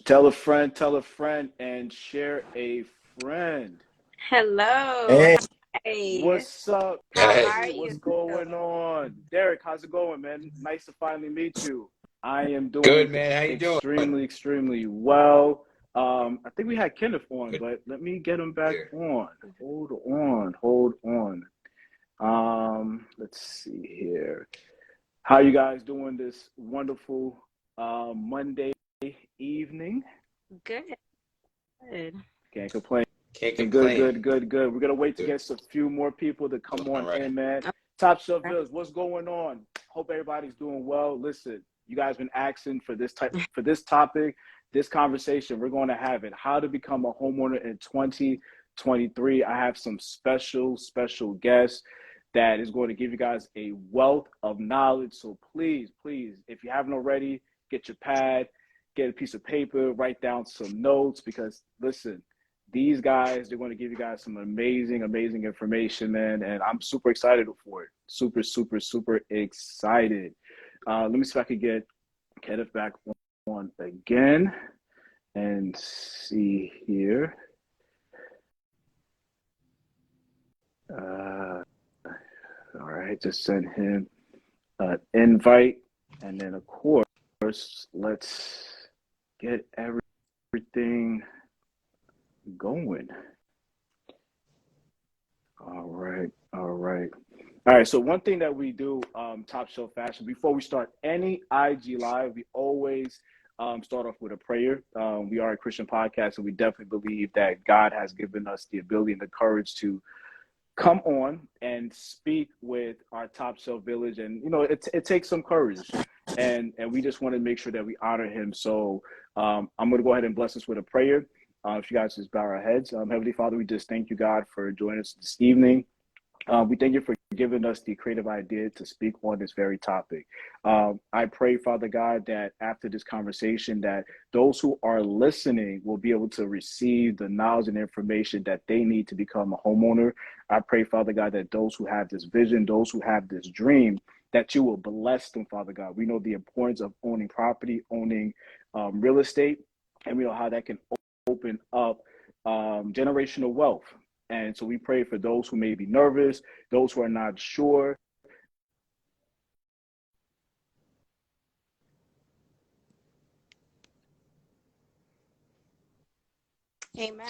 Tell a friend, and share a friend. Hello. Hey, Hi. What's up, How hey, are Anthony? you? What's going on? Derek, how's it going, man? Nice to finally meet you. I am doing good man. How you doing? extremely well. I think we had Kenneth on, Good but let me get him back here. on. Hold on. Let's see here. How you guys doing this wonderful Monday evening? Good. Good. Can't complain. Can't Good, complain. good, good, good. We're gonna wait to Doing get a few more people to come all on right. in, man. Top Shelf Villas, what's going on? Hope everybody's doing well. Listen, you guys been asking for this topic, this conversation. We're going to have it. How to become a homeowner in 2023. I have some special guests that is going to give you guys a wealth of knowledge. So please, if you haven't already, get your pad, get a piece of paper, write down some notes because listen, these guys, they're going to give you guys some amazing information, man. And I'm super excited for it. Super excited. Let me see if I can get Kenneth back on again and see here. All right, just send him an invite. And then, of course, let's get everything going. All right. So one thing that we do, Top Shelf Fashion, before we start any IG live, we always start off with a prayer. We are a Christian podcast, and we definitely believe that God has given us the ability and the courage to come on and speak with our Top Shelf Village. And it takes some courage, and we just want to make sure that we honor Him. So I'm going to go ahead and bless us with a prayer. If you guys just bow our heads. Heavenly Father, we just thank you, God, for joining us this evening. We thank you for giving us the creative idea to speak on this very topic. I pray, Father God, that after this conversation, that those who are listening will be able to receive the knowledge and information that they need to become a homeowner. I pray, Father God, that those who have this vision, those who have this dream, that you will bless them, Father God. We know the importance of owning property, owning real estate, and we know how that can open up generational wealth. And so we pray for those who may be nervous, those who are not sure. Amen.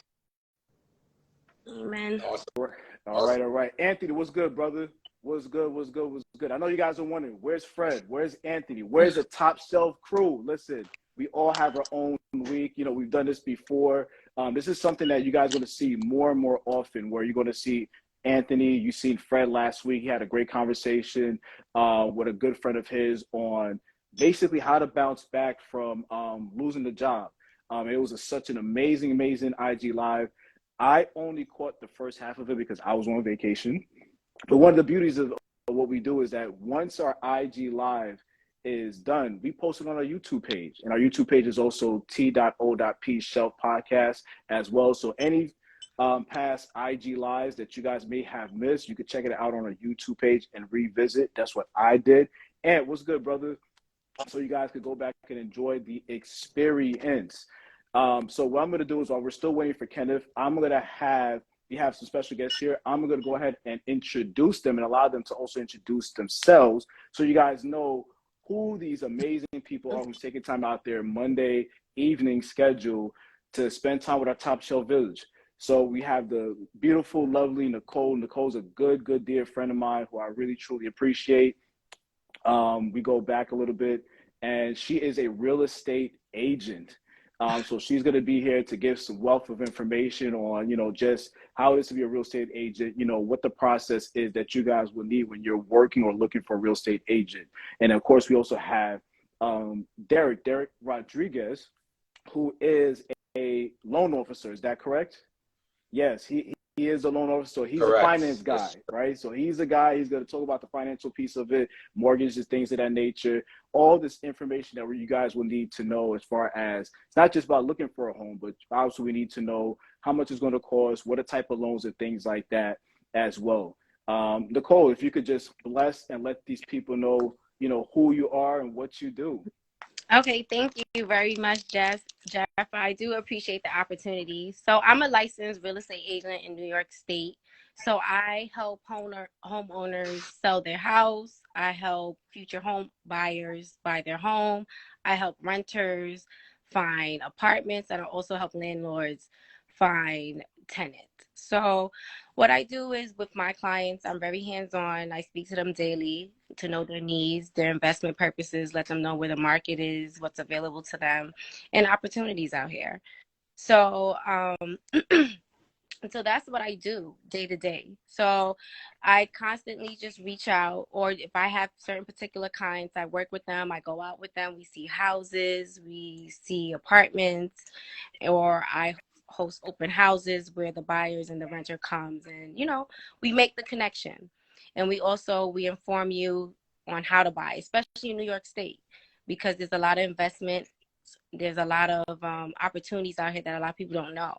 Amen. Awesome. All Awesome. right. Anthony, what's good, brother? What's good? I know you guys are wondering, where's Fred? Where's Anthony? Where's the Top Shelf crew? Listen, we all have our own week. We've done this before. This is something that you guys are going to see more and more often, where you're going to see Anthony. You seen Fred last week. He had a great conversation with a good friend of his on basically how to bounce back from losing the job. It was such an amazing IG live. I only caught the first half of it because I was on vacation. But one of the beauties of what we do is that once our IG live is done, we post it on our YouTube page. And our YouTube page is also T.O.P Shelf Podcast as well. So any past IG lives that you guys may have missed, you can check it out on our YouTube page and revisit. That's what I did. And what's good, brother? So you guys could go back and enjoy the experience. So what I'm going to do is, while we're still waiting for Kenneth, we have some special guests here. I'm going to go ahead and introduce them and allow them to also introduce themselves so you guys know who these amazing people are who's taking time out their Monday evening schedule to spend time with our Top Shelf Village. So we have the beautiful, lovely Nicole. Nicole's a good dear friend of mine who I really, truly appreciate. We go back a little bit, and she is a real estate agent. So she's going to be here to give some wealth of information on, just how it is to be a real estate agent, what the process is that you guys will need when you're working or looking for a real estate agent. And of course, we also have Derek Rodriguez, who is a loan officer. Is that correct? Yes, he is a loan officer. So he's a Correct. finance guy, Yes, right? So he's a guy, he's going to talk about the financial piece of it, mortgages, things of that nature, all this information that you guys will need to know as far as it's not just about looking for a home, but also we need to know how much it's going to cost, what a type of loans and things like that as well. Nicole, if you could just bless and let these people know, who you are and what you do. Okay, thank you very much, Jeff. I do appreciate the opportunity. So I'm a licensed real estate agent in New York State. So I help homeowners sell their house. I help future home buyers buy their home. I help renters find apartments, and I also help landlords find tenants. So what I do is with my clients, I'm very hands-on. I speak to them daily to know their needs, their investment purposes, let them know where the market is, what's available to them, and opportunities out here. So, so that's what I do day to day. So I constantly just reach out, or if I have certain particular clients, I work with them, I go out with them, we see houses, we see apartments, or I host open houses where the buyers and the renter comes, and we make the connection. And we inform you on how to buy, especially in New York State, because there's a lot of investment, there's a lot of opportunities out here that a lot of people don't know,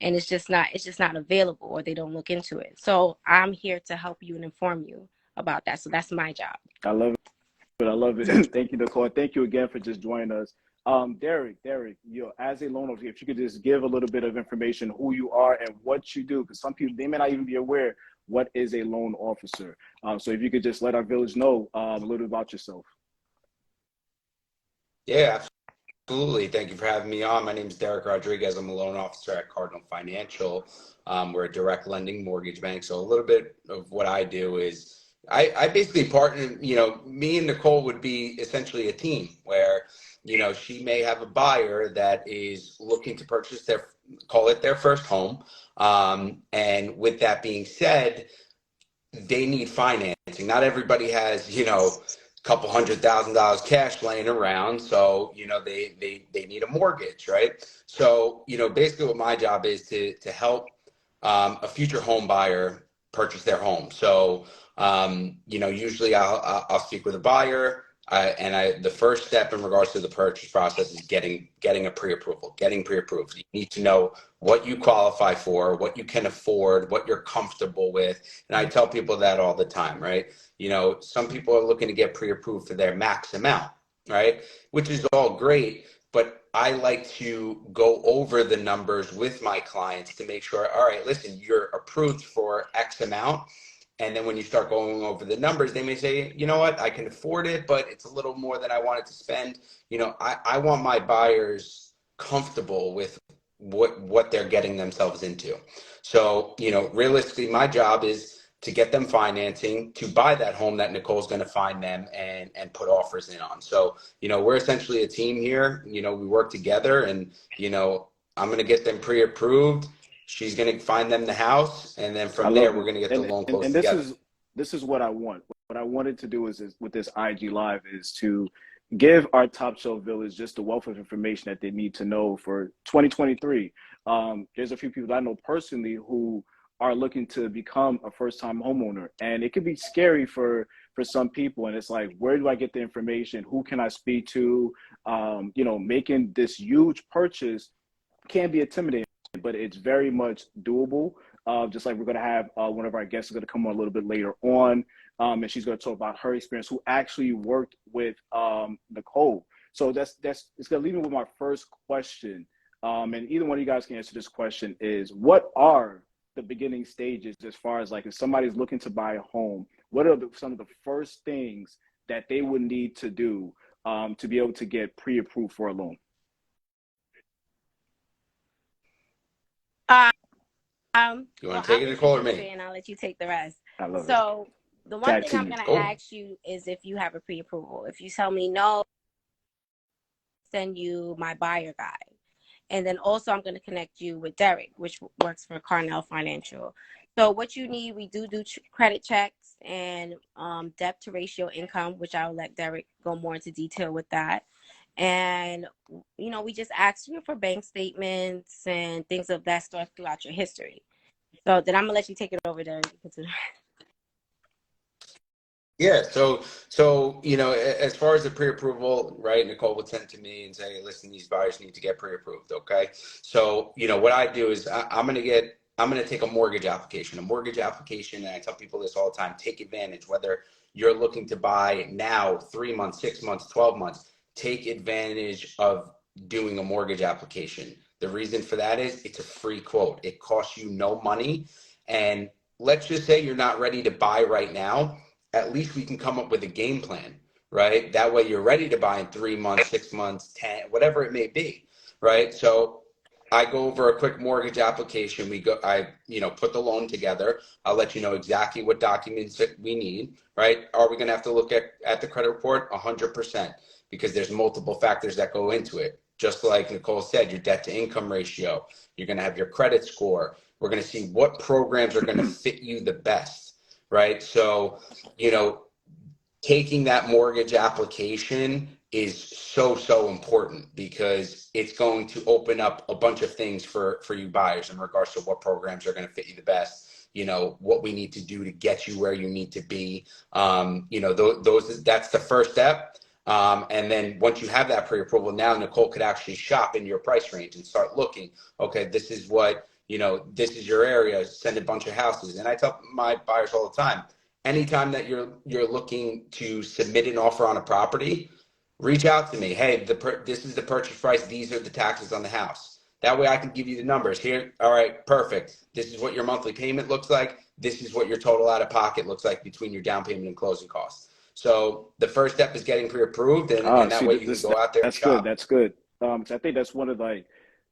and it's just not available, or they don't look into it. So I'm here to help you and inform you about that. So that's my job. I love it. I love it. Thank you, Nicole. Thank you again for just joining us. Derek, as a loan officer, if you could just give a little bit of information, who you are and what you do, because some people, they may not even be aware what is a loan officer. So if you could just let our village know a little bit about yourself. Yeah, absolutely. Thank you for having me on. My name is Derek Rodriguez. I'm a loan officer at Cardinal Financial. We're a direct lending mortgage bank. So a little bit of what I do is I basically partner, me and Nicole would be essentially a team where, she may have a buyer that is looking to purchase call it their first home. And with that being said, they need financing. Not everybody has, a couple $100,000 cash laying around. So, they need a mortgage, right? So, basically what my job is to help a future home buyer purchase their home. So, usually I'll speak with a buyer. The first step in regards to the purchase process is getting a pre-approval, getting pre-approved. You need to know what you qualify for, what you can afford, what you're comfortable with. And I tell people that all the time, right? Some people are looking to get pre-approved for their max amount, right? Which is all great, but I like to go over the numbers with my clients to make sure, all right, listen, you're approved for X amount. And then when you start going over the numbers, they may say, you know what, I can afford it, but it's a little more than I wanted to spend. I want my buyers comfortable with what they're getting themselves into. So, realistically, my job is to get them financing to buy that home that Nicole's going to find them and put offers in on. So, we're essentially a team here. We work together, and, I'm going to get them pre-approved. She's going to find them the house, and then I from there, love we're it. going to get the loan closed And together. this is what I want. What I wanted to do is with this IG live is to give our top shelf village just the wealth of information that they need to know for 2023. There's a few people that I know personally who are looking to become a first-time homeowner, and it can be scary for some people. And it's like, where do I get the information? Who can I speak to? Making this huge purchase can be intimidating, but it's very much doable. Just like we're going to have one of our guests is going to come on a little bit later on, and she's going to talk about her experience, who actually worked with Nicole. So that's it's going to leave me with my first question, and either one of you guys can answer this question: is what are the beginning stages as far as like if somebody's looking to buy a home? What are some of the first things that they would need to do to be able to get pre-approved for a loan? You Well, want to take I'll it, Nicole, or introduce it me? and I'll let you take the rest. I love it. So the one Tag thing I'm team. gonna Cool. ask you is if you have a pre-approval. If you tell me no, send you my buyer guide. And then also I'm going to connect you with Derek, which works for Cardinal Financial. So what you need, we do credit checks and debt to ratio income, which I'll let Derek go more into detail with that. And, we just ask you for bank statements and things of that sort throughout your history. So then I'm going to let you take it over, Derek. Yeah. So as far as the pre-approval, right? Nicole would send to me and say, "Listen, these buyers need to get pre-approved." Okay. So what I do is I'm gonna take a mortgage application, and I tell people this all the time: take advantage. Whether you're looking to buy now, 3 months, 6 months, 12 months, take advantage of doing a mortgage application. The reason for that is it's a free quote. It costs you no money. And let's just say you're not ready to buy right now. At least we can come up with a game plan, right? That way you're ready to buy in 3 months, 6 months, 10, whatever it may be, right? So I go over a quick mortgage application. I put the loan together. I'll let you know exactly what documents that we need, right? Are we going to have to look at the credit report? 100%, because there's multiple factors that go into it. Just like Nicole said, your debt to income ratio, you're going to have your credit score. We're going to see what programs are going to fit you the best, right? So, taking that mortgage application is so important, because it's going to open up a bunch of things for you buyers in regards to what programs are going to fit you the best, what we need to do to get you where you need to be. That's the first step. And then once you have that pre-approval, now Nicole could actually shop in your price range and start looking, okay, this is what, this is your area, send a bunch of houses. And I tell my buyers all the time, anytime that you're looking to submit an offer on a property, reach out to me. Hey, this is the purchase price. These are the taxes on the house. That way I can give you the numbers here. All right, perfect. This is what your monthly payment looks like. This is what your total out of pocket looks like between your down payment and closing costs. So the first step is getting pre-approved, and that way you can go out there and shop. That's good. So I think that's one of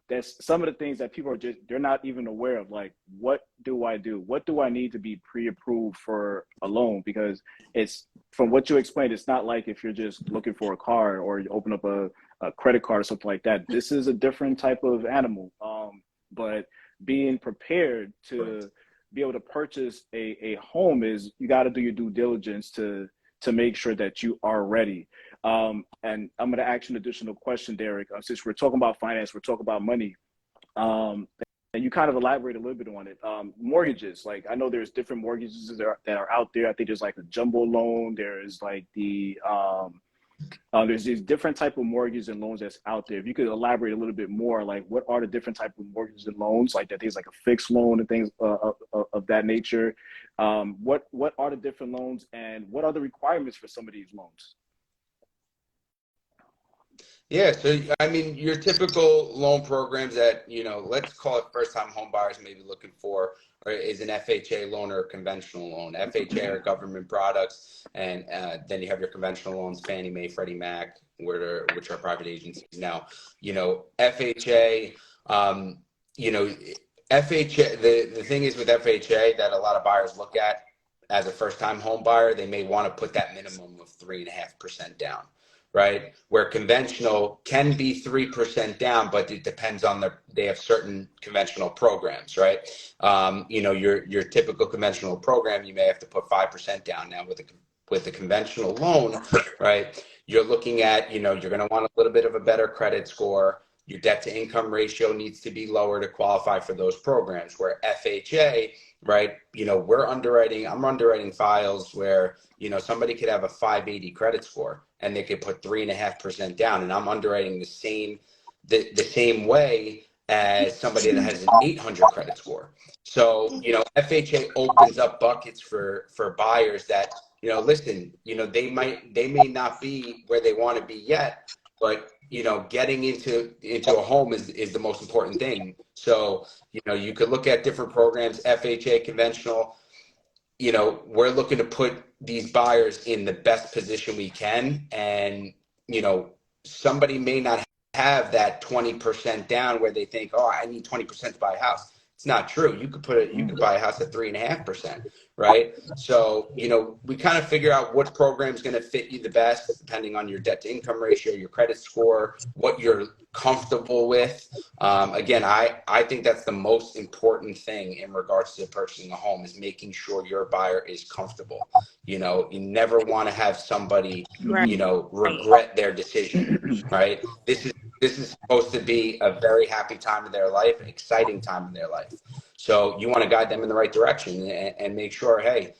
that's some of the things that people they're not even aware of. Like, what do I do? What do I need to be pre-approved for a loan? Because it's, from what you explained, it's not like if you're just looking for a car or you open up a credit card or something like that. This is a different type of animal. But being prepared to be able to purchase a home is, you got to do your due diligence to make sure that you are ready. And I'm going to ask you an additional question, Derek. Since we're talking about finance, we're talking about money. And you kind of elaborate a little bit on it. Mortgages, like, I know there's different mortgages that are out there. I think there's like a jumbo loan. There's like there's these different type of mortgages and loans that's out there. If you could elaborate a little bit more, like, what are the different type of mortgages and loans, like that there's like a fixed loan and things of that nature. What are the different loans, and what are the requirements for some of these loans? Yeah, so I mean, your typical loan programs that, let's call it first-time home buyers maybe looking for, or is an FHA loan or a conventional loan. FHA are government products, and then you have your conventional loans, Fannie Mae, Freddie Mac, which are private agencies now. FHA, FHA. The thing is with FHA that a lot of buyers look at as a first-time home buyer, they may want to put that minimum of 3.5% down. Right? Where conventional can be 3% down, but it depends on they have certain conventional programs, right? Your typical conventional program, you may have to put 5% down. Now with the conventional loan, right? You're looking at, you're going to want a little bit of a better credit score. Your debt to income ratio needs to be lower to qualify for those programs. Where FHA, right? I'm underwriting files where, somebody could have a 580 credit score and they could put 3.5% down, and I'm underwriting the same way as somebody that has an 800 credit score. So, FHA opens up buckets for buyers that, listen, they may not be where they want to be yet, but getting into a home is the most important thing. So, you could look at different programs, FHA, conventional. We're looking to put these buyers in the best position we can. And, somebody may not have that 20% down where they think, oh, I need 20% to buy a house. It's not true. You could buy a house at 3.5%, right? So, we kind of figure out what program is going to fit you the best, depending on your debt to income ratio, your credit score, what you're comfortable with. Again, I think that's the most important thing in regards to purchasing a home, is making sure your buyer is comfortable. You never want to have somebody, regret their decision, right? This is supposed to be a very happy time of their life, an exciting time in their life. So you want to guide them in the right direction and make sure, hey,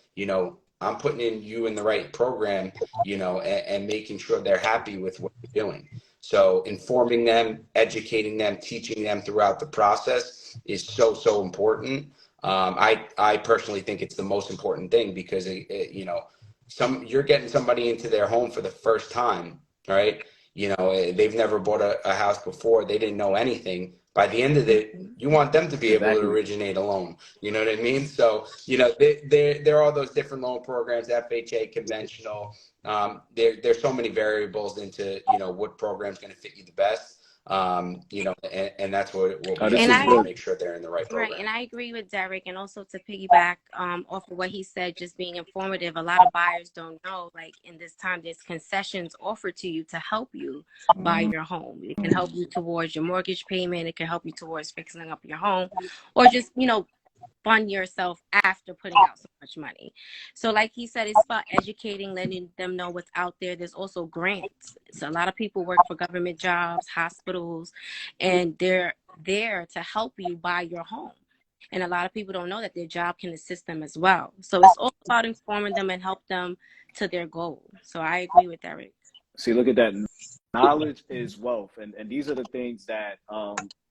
I'm putting you in the right program, and making sure they're happy with what you're doing. So informing them, educating them, teaching them throughout the process is so important. I personally think it's the most important thing, because you're getting somebody into their home for the first time, right? they've never bought a house before. They didn't know anything. By the end of it, you want them to be able to Exactly. originate a loan. You know what I mean? So, there are all those different loan programs, FHA, conventional. There's so many variables into, what program's going to fit you the best. And that's what we This have is to do to good. make sure they're in the right Right, program. and I agree with Derek, and also to piggyback off of what he said, just being informative. A lot of buyers don't know, like in this time, there's concessions offered to you to help you buy your home. It can help you towards your mortgage payment. It can help you towards fixing up your home, or just fund yourself after putting out so much money. So like he said, it's about educating, letting them know what's out there. There's also grants. So a lot of people work for government jobs, hospitals, and they're there to help you buy your home. And a lot of people don't know that their job can assist them as well. So it's all about informing them and help them to their goal. So I agree with Eric. See, look at that. Knowledge is wealth, and these are the things that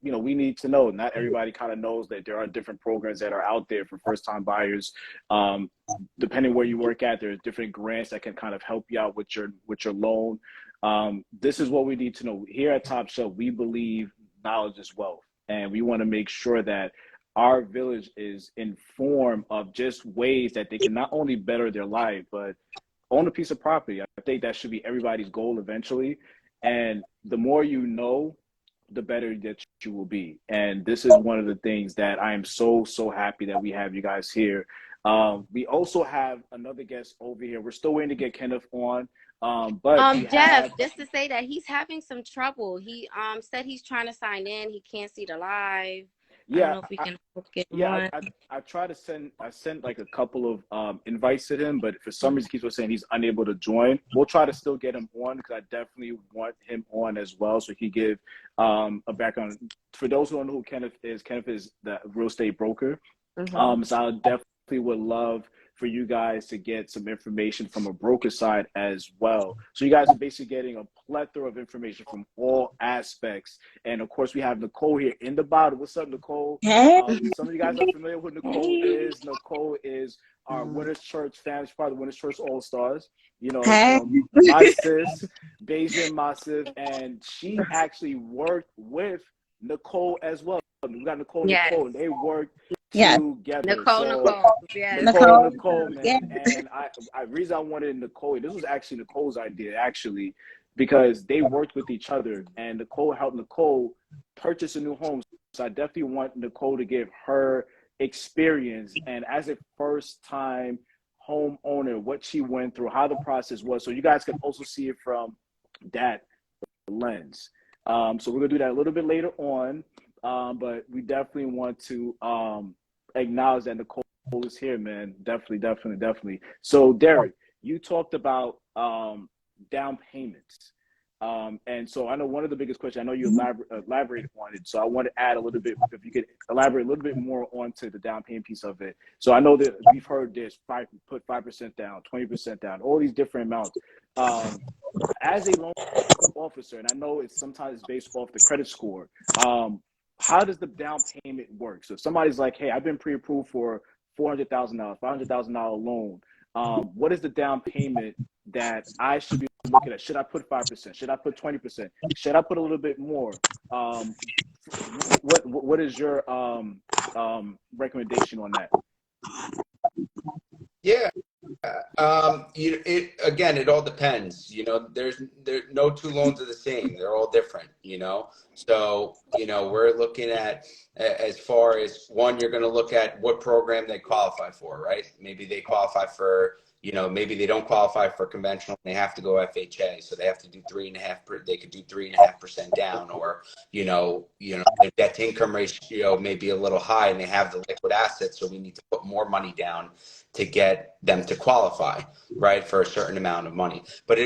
we need to know. Not everybody kind of knows that there are different programs that are out there for first-time buyers. Depending where you work at, there's different grants that can kind of help you out with your loan. This is what we need to know. Here at Top Shelf, we believe knowledge is wealth, and we want to make sure that our village is informed of just ways that they can not only better their life, but own a piece of property. I think that should be everybody's goal eventually. And the more you know, the better that you will be. And this is one of the things that I am so happy that we have you guys here. We also have another guest over here. We're still waiting to get Kenneth on. But we Jeff, have, just to say that he's having some trouble. He said he's trying to sign in. He can't see the live. I don't yeah, know if we can get him yeah, on. I try to I sent like a couple of invites to him, but for some reason he keeps on saying he's unable to join. We'll try to still get him on because I definitely want him on as well, so he give a background. For those who don't know who Kenneth is the real estate broker. So I definitely would love for you guys to get some information from a broker side as well. So you guys are basically getting a plethora of information from all aspects. And of course, we have Nicole here in the bottom. What's up, Nicole? Hey. Some of you guys are familiar with Nicole is. Nicole is our Winners Church family. She's part of the Winners Church All Stars. Hey. My sis, Beijing Massive, and she actually worked with Nicole as well. We got Nicole, and they worked together. Nicole. Yes. Nicole, man. Yeah. And I reason I wanted Nicole, this was actually Nicole's idea, actually, because they worked with each other, and Nicole helped Nicole purchase a new home. So I definitely want Nicole to give her experience, and as a first-time homeowner, what she went through, how the process was, so you guys can also see it from that lens. So we're gonna do that a little bit later on. But we definitely want to acknowledge that Nicole is here, man. Definitely. So, Derek, you talked about down payments. And so I know one of the biggest questions, I know you elaborated on it. So I want to add a little bit, if you could elaborate a little bit more onto the down payment piece of it. So I know that we've heard this, put 5% down, 20% down, all these different amounts. As a loan officer, and I know it's sometimes based off the credit score, how does the down payment work? So if somebody's like, hey, I've been pre-approved for $400,000, $500,000 loan. What is the down payment that I should be looking at? Should I put 5%? Should I put 20%? Should I put a little bit more? What is your recommendation on that? Yeah. It all depends. There's no two loans are the same. They're all different. So we're looking at, as far as one, you're going to look at what program they qualify for, right? Maybe they qualify for, maybe they don't qualify for conventional. They have to go FHA, so they have to do 3.5%. They could do 3.5% down, or their debt to income ratio may be a little high, and they have the liquid assets, so we need to put more money down to get them to qualify, right, for a certain amount of money. But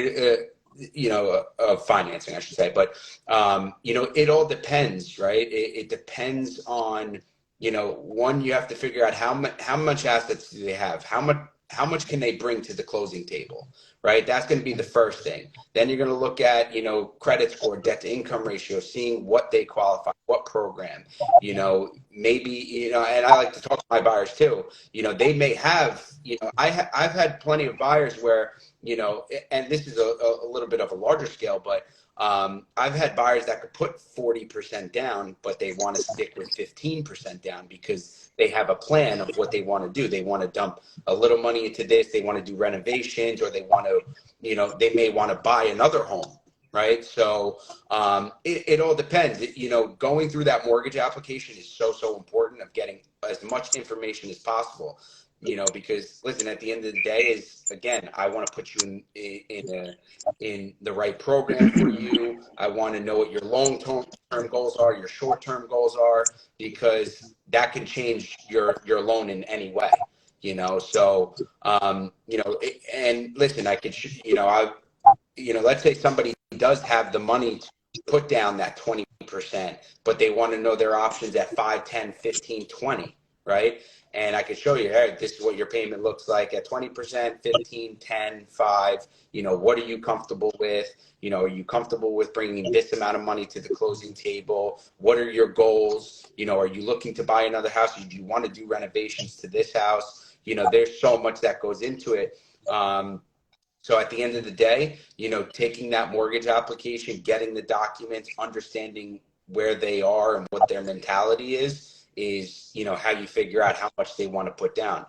of financing, I should say. But it all depends, right? It depends on, one, you have to figure out how much assets do they have, how much can they bring to the closing table, right? That's going to be the first thing. Then you're going to look at, credit score, debt to income ratio, seeing what they qualify, what program, maybe, and I like to talk to my buyers too. They may have, I've had plenty of buyers where, and this is a little bit of a larger scale, but I've had buyers that could put 40% down, but they want to stick with 15% down because they have a plan of what they want to do. They want to dump a little money into this. They want to do renovations, or they want to, they may want to buy another home, right? So it all depends. Going through that mortgage application is so important of getting as much information as possible. Because listen, at the end of the day, is again, I want to put you in the right program for you. I want to know what your long-term goals are, your short-term goals are, because that can change your loan in any way. So and listen, I could, let's say somebody does have the money to put down that 20%, but they want to know their options at 5, 10, 15, 20, right? And I could show you, hey, this is what your payment looks like at 20%, 15, 10, 5. What are you comfortable with? Are you comfortable with bringing this amount of money to the closing table? What are your goals? Are you looking to buy another house? Do you want to do renovations to this house? There's so much that goes into it. So at the end of the day, taking that mortgage application, getting the documents, understanding where they are and what their mentality is, how you figure out how much they want to put down.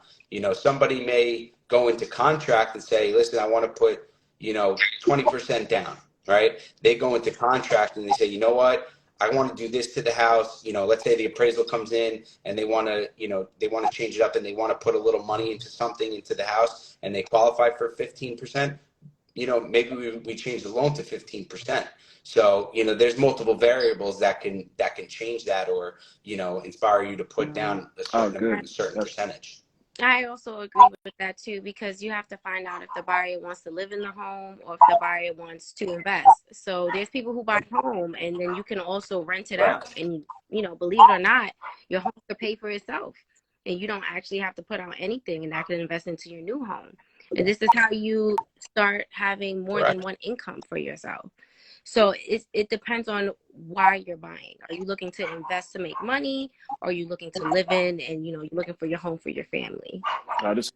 Somebody may go into contract and say, listen, I want to put, 20% down, right? They go into contract and they say, you know what? I want to do this to the house. Let's say the appraisal comes in and they want to, they want to change it up and they want to put a little money into something into the house and they qualify for 15%. Maybe we change the loan to 15%. So, there's multiple variables that can change that, or, inspire you to put down a certain percentage. I also agree with that too, because you have to find out if the buyer wants to live in the home or if the buyer wants to invest. So there's people who buy a home and then you can also rent it out. And, believe it or not, your home could pay for itself and you don't actually have to put out anything, and that can invest into your new home. And this is how you start having more than one income for yourself. So it depends on why you're buying. Are you looking to invest to make money? Or are you looking to live in, and you're looking for your home for your family? This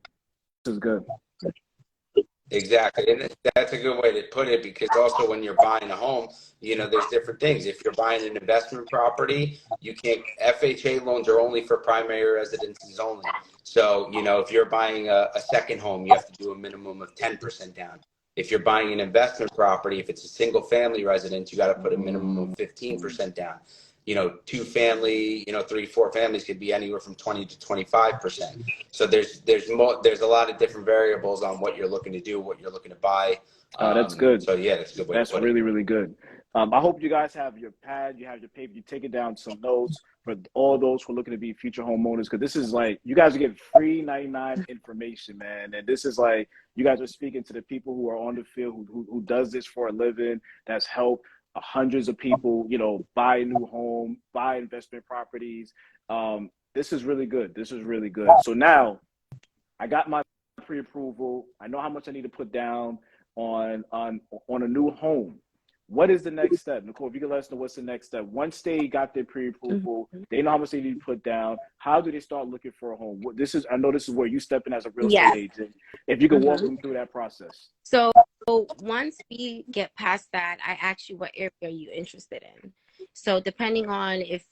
is good. Exactly. And that's a good way to put it, because also when you're buying a home, there's different things. If you're buying an investment property, you can't, FHA loans are only for primary residences only. So, if you're buying a second home, you have to do a minimum of 10% down. If you're buying an investment property, if it's a single family residence, you got to put a minimum of 15% down. 2 family, 3, 4 families could be anywhere from 20 to 25%. So there's a lot of different variables on what you're looking to do, what you're looking to buy. That's good. So yeah, that's a good way. That's really, really good. I hope you guys have your pad, you have your paper, you take it down some notes for all those who are looking to be future homeowners, because this is like, you guys are getting free 99 information, man. And this is like, you guys are speaking to the people who are on the field, who does this for a living, that's helped hundreds of people, buy a new home, buy investment properties. This is really good. This is really good. So now I got my pre-approval. I know how much I need to put down on a new home. What is the next step? Nicole, if you can let us know what's the next step. Once they got their pre-approval, they know how much they need to put down. How do they start looking for a home? I know this is where you step in as a real estate agent. If you could walk them through that process. So once we get past that, I ask you what area are you interested in. So depending on if,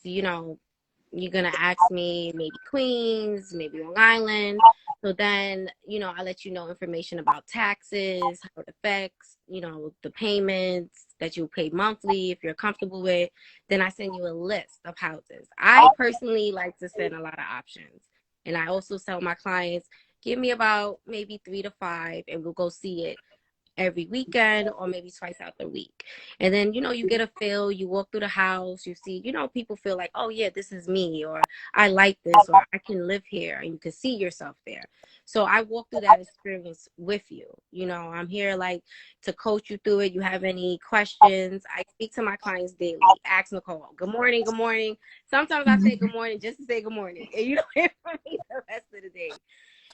you're going to ask me maybe Queens, maybe Long Island. So then, I let you know information about taxes, how it affects, the payments that you pay monthly, if you're comfortable with. Then I send you a list of houses. I personally like to send a lot of options. And I also tell my clients, give me about maybe 3 to 5 and we'll go see it every weekend or maybe twice out the week. And then, you get a feel, you walk through the house, you see, people feel like, oh yeah, this is me, or I like this, or I can live here, and you can see yourself there. So I walk through that experience with you. I'm here like to coach you through it. You have any questions? I speak to my clients daily. Ask Nicole, good morning, good morning. Sometimes I say good morning just to say good morning, and you don't hear from me the rest of the day.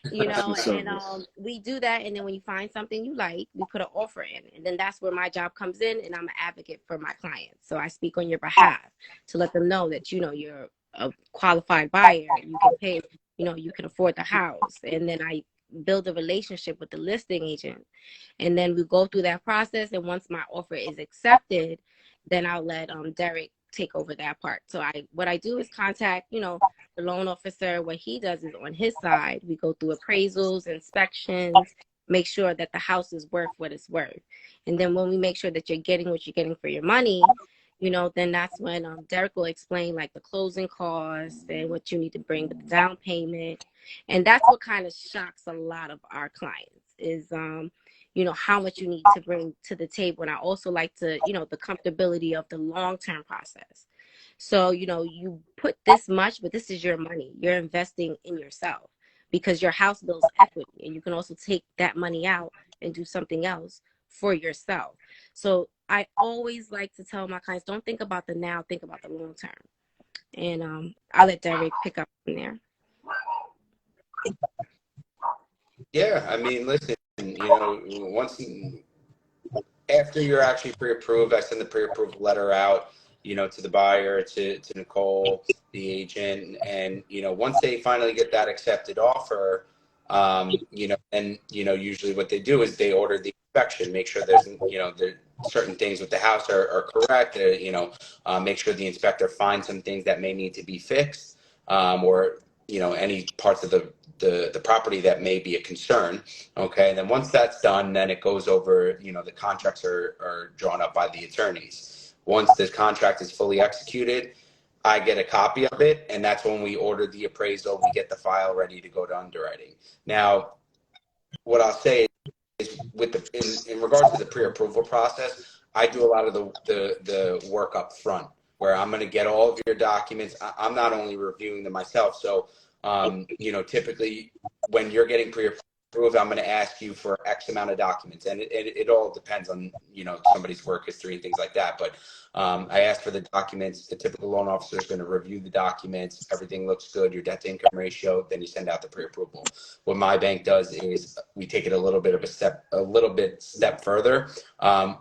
And we do that, and then when you find something you like, we put an offer in, and then that's where my job comes in, and I'm an advocate for my clients. So I speak on your behalf to let them know that you're a qualified buyer, you can pay, you can afford the house, and then I build a relationship with the listing agent. And then we go through that process. And once my offer is accepted, then I'll let Derek take over that part. So what I do is contact, the loan officer. What he does is on his side, we go through appraisals, inspections, make sure that the house is worth what it's worth. And then when we make sure that you're getting what you're getting for your money, then that's when Derek will explain like the closing costs and what you need to bring with the down payment. And that's what kind of shocks a lot of our clients is, how much you need to bring to the table. And I also like to, the comfortability of the long-term process. So, you put this much, but this is your money. You're investing in yourself because your house builds equity, and you can also take that money out and do something else for yourself. So I always like to tell my clients, don't think about the now, think about the long term. And I'll let Derek pick up from there. Yeah, I mean, listen, once after you're actually pre-approved, I send the pre-approved letter out, to the buyer, to Nicole, the agent, and once they finally get that accepted offer, and usually what they do is they order the inspection, make sure there's certain things with the house are correct, make sure the inspector finds some things that may need to be fixed, or any parts of the property that may be a concern. Okay, and then once that's done, then it goes over, the contracts are drawn up by the attorneys. Once this contract is fully executed, I get a copy of it, and that's when we order the appraisal. We get the file ready to go to underwriting. Now, what I'll say is, in regards to the pre-approval process, I do a lot of the work up front, where I'm going to get all of your documents. I'm not only reviewing them myself, so typically when you're getting pre-approved, I'm going to ask you for X amount of documents, and it all depends on somebody's work history and things like that. But I ask for the documents. The typical loan officer is going to review the documents. Everything looks good. Your debt to income ratio. Then you send out the pre-approval. What my bank does is we take it a little bit step further,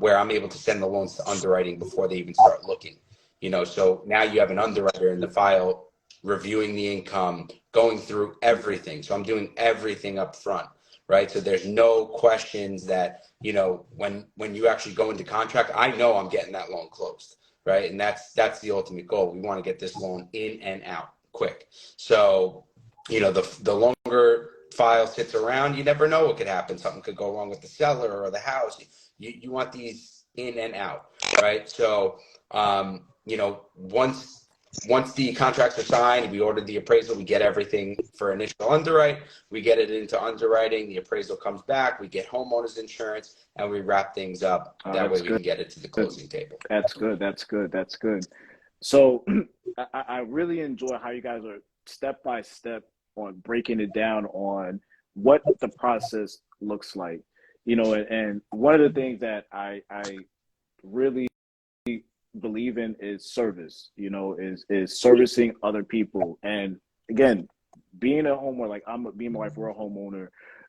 where I'm able to send the loans to underwriting before they even start looking. So now you have an underwriter in the file reviewing the income, going through everything. So I'm doing everything up front, right? So there's no questions that, when you actually go into contract, I know I'm getting that loan closed, right? And that's the ultimate goal. We want to get this loan in and out quick. So, the longer file sits around, you never know what could happen. Something could go wrong with the seller or the house. You want these in and out, right? So, once the contracts are signed, we order the appraisal, we get everything for initial underwrite, we get it into underwriting, the appraisal comes back, we get homeowners insurance, and we wrap things up. That way we can get it to the closing table. That's good. So I really enjoy how you guys are step by step on breaking it down on what the process looks like. And one of the things that I really believe in is service, is servicing other people. And again, being a homeowner, like me and my wife, we're a homeowner,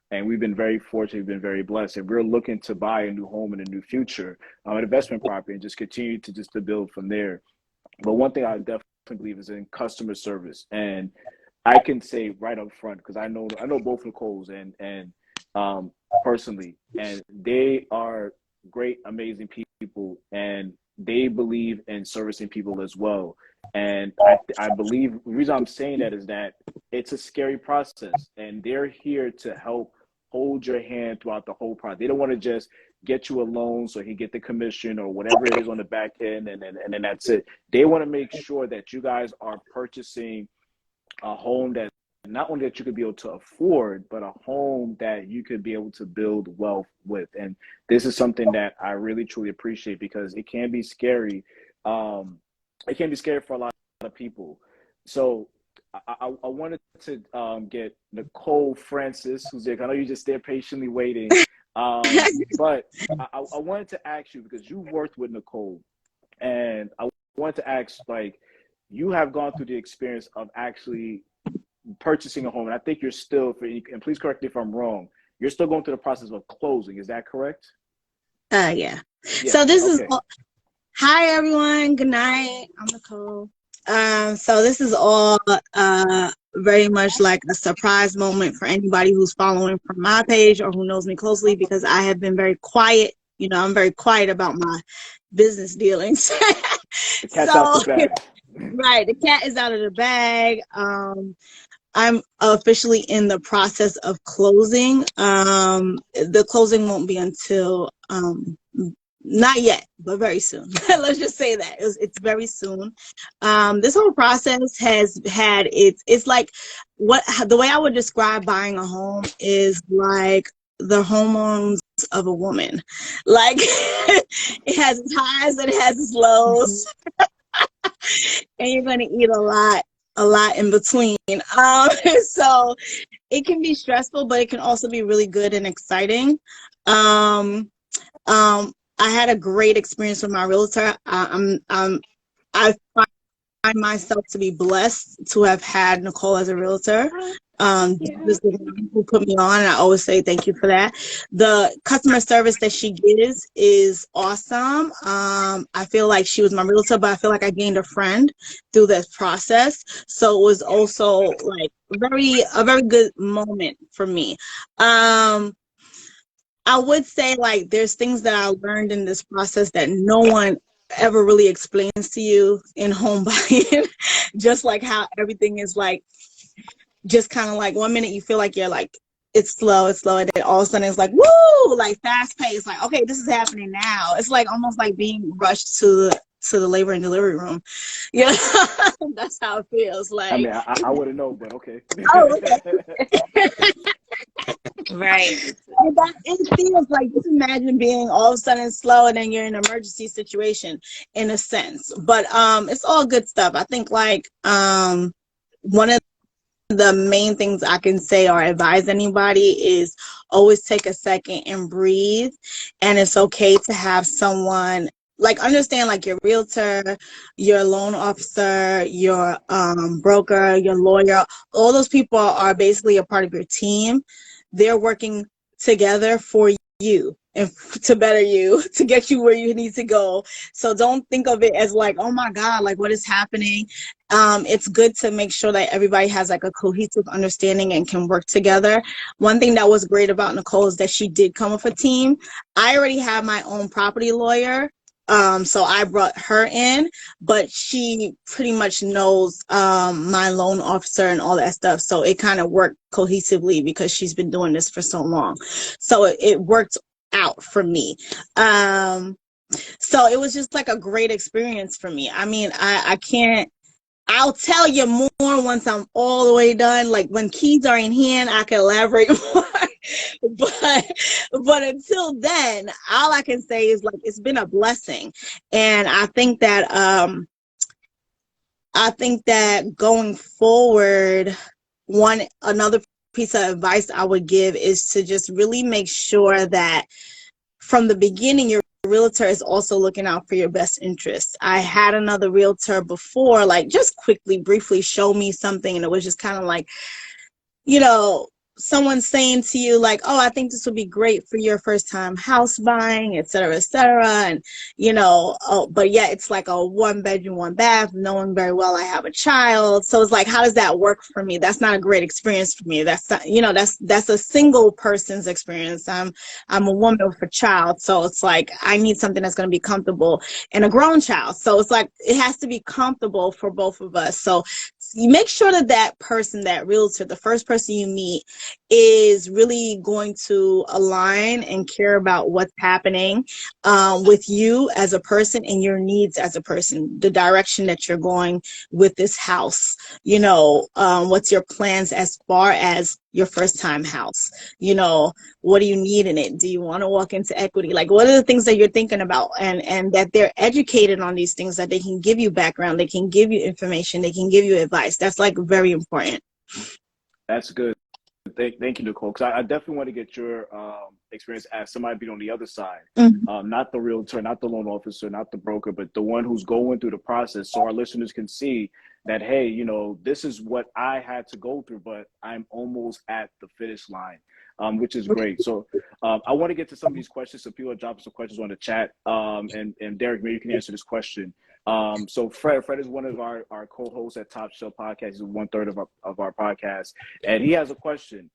and we've been very fortunate, we've been very blessed, and we're looking to buy a new home in a new future, an investment property, and just continue to build from there. But one thing I definitely believe is in customer service. And I can say right up front, because I know both Nicole's and personally, and they are great, amazing people, and they believe in servicing people as well. And I believe the reason I'm saying that is that it's a scary process, and they're here to help hold your hand throughout the whole process. They don't want to just get you a loan so he get the commission or whatever it is on the back end, and then that's it. They want to make sure that you guys are purchasing a home that not only that you could be able to afford, but a home that you could be able to build wealth with. And this is something that I really truly appreciate, because it can be scary. It can be scary for a lot of people. So I wanted to get Nicole Francis, who's there. I know you just there patiently waiting. But I wanted to ask you, because you worked with Nicole, and I wanted to ask, like, you have gone through the experience of actually purchasing a home, and I think you're still, and please correct me if I'm wrong, you're still going through the process of closing. Is that correct? Yeah. So this is, hi everyone, good night, I'm Nicole. So this is all very much like a surprise moment for anybody who's following from my page or who knows me closely, because I have been very quiet. You know, I'm very quiet about my business dealings. The cat's out So, the bag. right, the cat is out of the bag. I'm officially in the process of closing. The closing won't be until not yet, but very soon. Let's just say that it's very soon. This whole process has had it's like the way I would describe buying a home is like the hormones of a woman. Like it has its highs and it has its lows, and you're gonna eat a lot in between. So it can be stressful, but it can also be really good and exciting. Um, I had a great experience with my realtor. I find myself to be blessed to have had Nicole as a realtor. This is the one who put me on, and I always say thank you for that. The customer service that she gives is awesome. I feel like she was my realtor, but I feel like I gained a friend through this process. So it was also like a very good moment for me. I would say like there's things that I learned in this process that no one ever really explains to you in home buying. Just like how everything is like just kind of like 1 minute you feel like you're like it's slow, and then all of a sudden it's like woo, like fast paced, like okay, this is happening now. It's like almost like being rushed to the labor and delivery room. Yeah, that's how it feels. I Like mean, I wouldn't know, but okay. oh, okay. Right. And that it feels like, just imagine being all of a sudden slow and then you're in an emergency situation in a sense. But it's all good stuff. I think like one of the main things I can say or advise anybody is always take a second and breathe. And it's okay to have someone like understand like your realtor, your loan officer, your broker, your lawyer, all those people are basically a part of your team. They're working together for you and to better you, to get you where you need to go. So don't think of it as like, oh my God, like what is happening? It's good to make sure that everybody has like a cohesive understanding and can work together. One thing that was great about Nicole is that she did come with a team. I already have my own property lawyer. So I brought her in, but she pretty much knows my loan officer and all that stuff. So it kind of worked cohesively because she's been doing this for so long. So it worked out for me. So it was just like a great experience for me. I mean, I can't, I'll tell you more once I'm all the way done. Like when keys are in hand, I can elaborate more. but until then, all I can say is like it's been a blessing. And I think that going forward, another piece of advice I would give is to just really make sure that from the beginning your realtor is also looking out for your best interests. I had another realtor before, like just briefly show me something, and it was just kind of like, you know, someone saying to you like, oh, I think this would be great for your first time house buying, et cetera, et cetera. And, you know, but yeah, it's like a 1 bedroom, 1 bath, knowing very well I have a child. So it's like, how does that work for me? That's not a great experience for me. That's not, you know, that's a single person's experience. I'm a woman with a child. So it's like, I need something that's going to be comfortable, and a grown child. So it's like, it has to be comfortable for both of us. So you make sure that person, that realtor, the first person you meet, is really going to align and care about what's happening with you as a person and your needs as a person, the direction that you're going with this house. You know, what's your plans as far as your first time house? You know, what do you need in it? Do you want to walk into equity? Like, what are the things that you're thinking about? And that they're educated on these things, that they can give you background, they can give you information, they can give you advice. That's like very important. That's good. Thank you, Nicole. Because I definitely want to get your experience as somebody being on the other side, not the realtor, not the loan officer, not the broker, but the one who's going through the process, so our listeners can see that, hey, you know, this is what I had to go through, but I'm almost at the finish line, which is great. So I want to get to some of these questions. So people are dropping some questions on the chat, and Derek, maybe you can answer this question. So Fred is one of our co-hosts at Top Shelf Podcast. He's 1/3 of our podcast, and he has a question,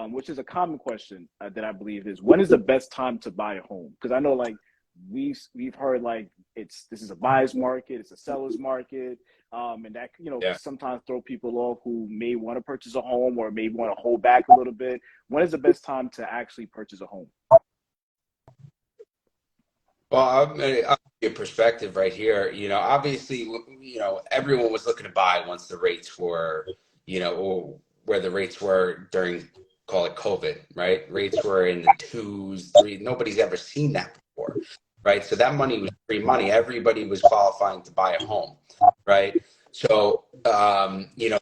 which is a common question that I believe is, when is the best time to buy a home? Because I know like we've heard like this is a buyer's market, it's a seller's market, and that sometimes throw people off who may want to purchase a home or may want to hold back a little bit. When is the best time to actually purchase a home? Well, I'll give you a perspective right here. Obviously, everyone was looking to buy once the rates were, or where the rates were during, call it COVID, right? Rates were in the 2s, 3s. Nobody's ever seen that before, right? So that money was free money. Everybody was qualifying to buy a home, right? So,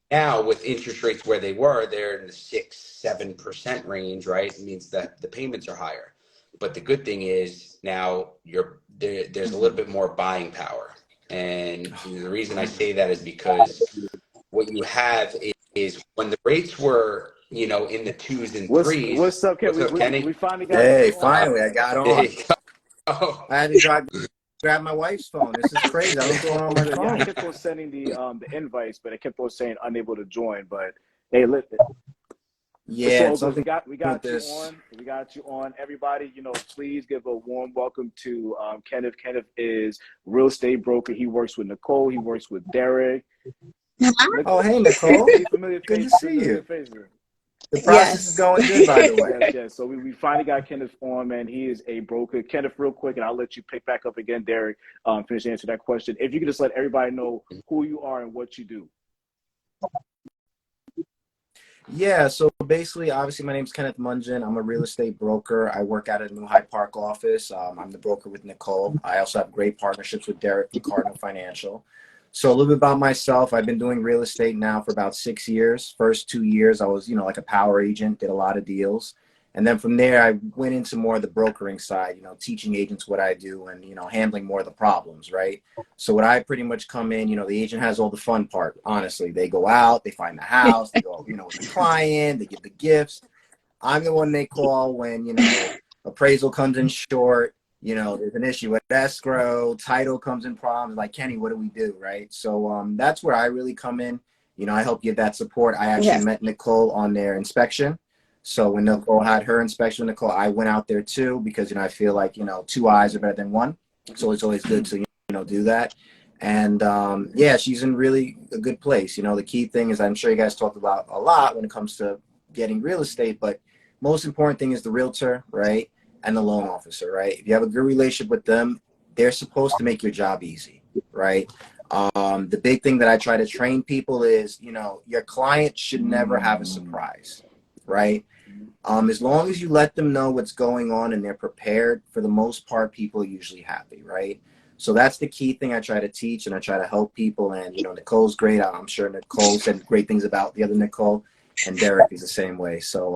now with interest rates where they're in the 6-7% range, right? It means that the payments are higher. But the good thing is now there's a little bit more buying power. And the reason I say that is because what you have is when the rates were, in the 2s and 3s. What's up, Ken? What's up, Kenny? We finally got Hey, you finally, I got on. Oh. I had to grab my wife's phone. This is crazy. I don't go on my phone. I kept on sending the invites, but I kept on saying unable to join. But hey, listen. Yeah, so we got you this. on. We got you on. Everybody, please give a warm welcome to Kenneth. Kenneth is real estate broker. He works with Nicole. He works with Derek. Oh, hey, Nicole. Familiar Good face, to see you. The process is going good, by the way. Yes. So we finally got Kenneth on, man. He is a broker. Kenneth, real quick, and I'll let you pick back up again, Derek, finish to answer that question. If you could just let everybody know who you are and what you do. Yeah, so basically, obviously, my name's Kenneth Mungin. I'm a real estate broker. I work out of the New Hyde Park office. I'm the broker with Nicole. I also have great partnerships with Derek from Cardinal Financial. So a little bit about myself. I've been doing real estate now for about 6 years. First 2 years, I was, like a power agent, did a lot of deals. And then from there, I went into more of the brokering side, teaching agents what I do and, handling more of the problems, right? So what I pretty much come in, the agent has all the fun part, honestly. They go out, they find the house, they go, with the client, they get the gifts. I'm the one they call when, appraisal comes in short, there's an issue with escrow, title comes in problems, like, Kenny, what do we do, right? So that's where I really come in. I help give that support. I actually met Nicole on their inspection. So when Nicole had her inspection, I went out there too, because, I feel like, 2 eyes are better than one. So it's always good to, do that. And she's in really a good place. The key thing is, I'm sure you guys talked about a lot when it comes to getting real estate, but most important thing is the realtor, right? And the loan officer, right? If you have a good relationship with them, they're supposed to make your job easy, right? The big thing that I try to train people is, your client should never have a surprise, right? As long as you let them know what's going on and they're prepared, for the most part, people are usually happy, right? So that's the key thing I try to teach, and I try to help people. And, Nicole's great. I'm sure Nicole said great things about the other Nicole, and Derek is the same way. So,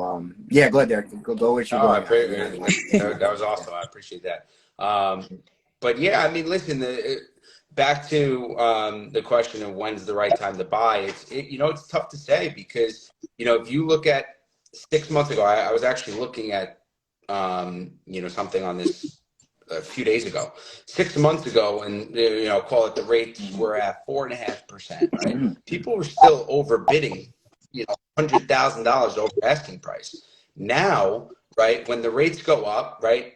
go ahead, Derek. Go with your that was awesome. I appreciate that. But yeah, I mean, listen, back to the question of when's the right time to buy. It's tough to say because, if you look at 6 months ago, I was actually looking at, something on this a few days ago. 6 months ago, and call it the rates were at 4.5%. Right? People were still overbidding, $100,000 over asking price. Now, right, when the rates go up, right,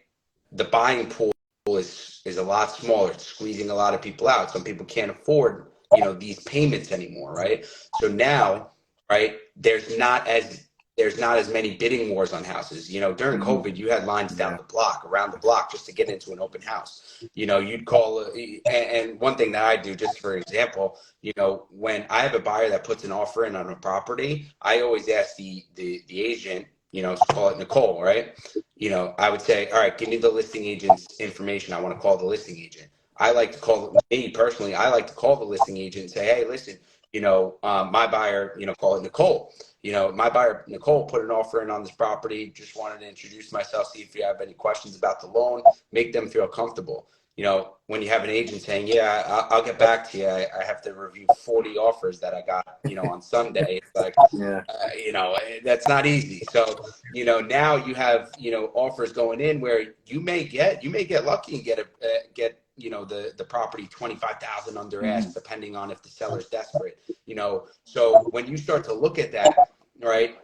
the buying pool is a lot smaller. It's squeezing a lot of people out. Some people can't afford, these payments anymore, right? So now, right, there's not as many bidding wars on houses. During COVID, you had lines down around the block just to get into an open house. You'd call, and one thing that I do, just for example, when I have a buyer that puts an offer in on a property, I always ask the agent, call it Nicole, right? I would say, all right, give me the listing agent's information. I want to call the listing agent. I like to call, me personally, I like to call the listing agent and say, hey, listen, my buyer, call it Nicole. My buyer, Nicole, put an offer in on this property. Just wanted to introduce myself, see if you have any questions about the loan, make them feel comfortable. When you have an agent saying, yeah, I'll get back to you. I have to review 40 offers that I got, on Sunday. It's like, that's not easy. So, now you have, offers going in where you may get lucky and get you know, the property 25,000 under ask, depending on if the seller's desperate, you know. So when you start to look at that, right,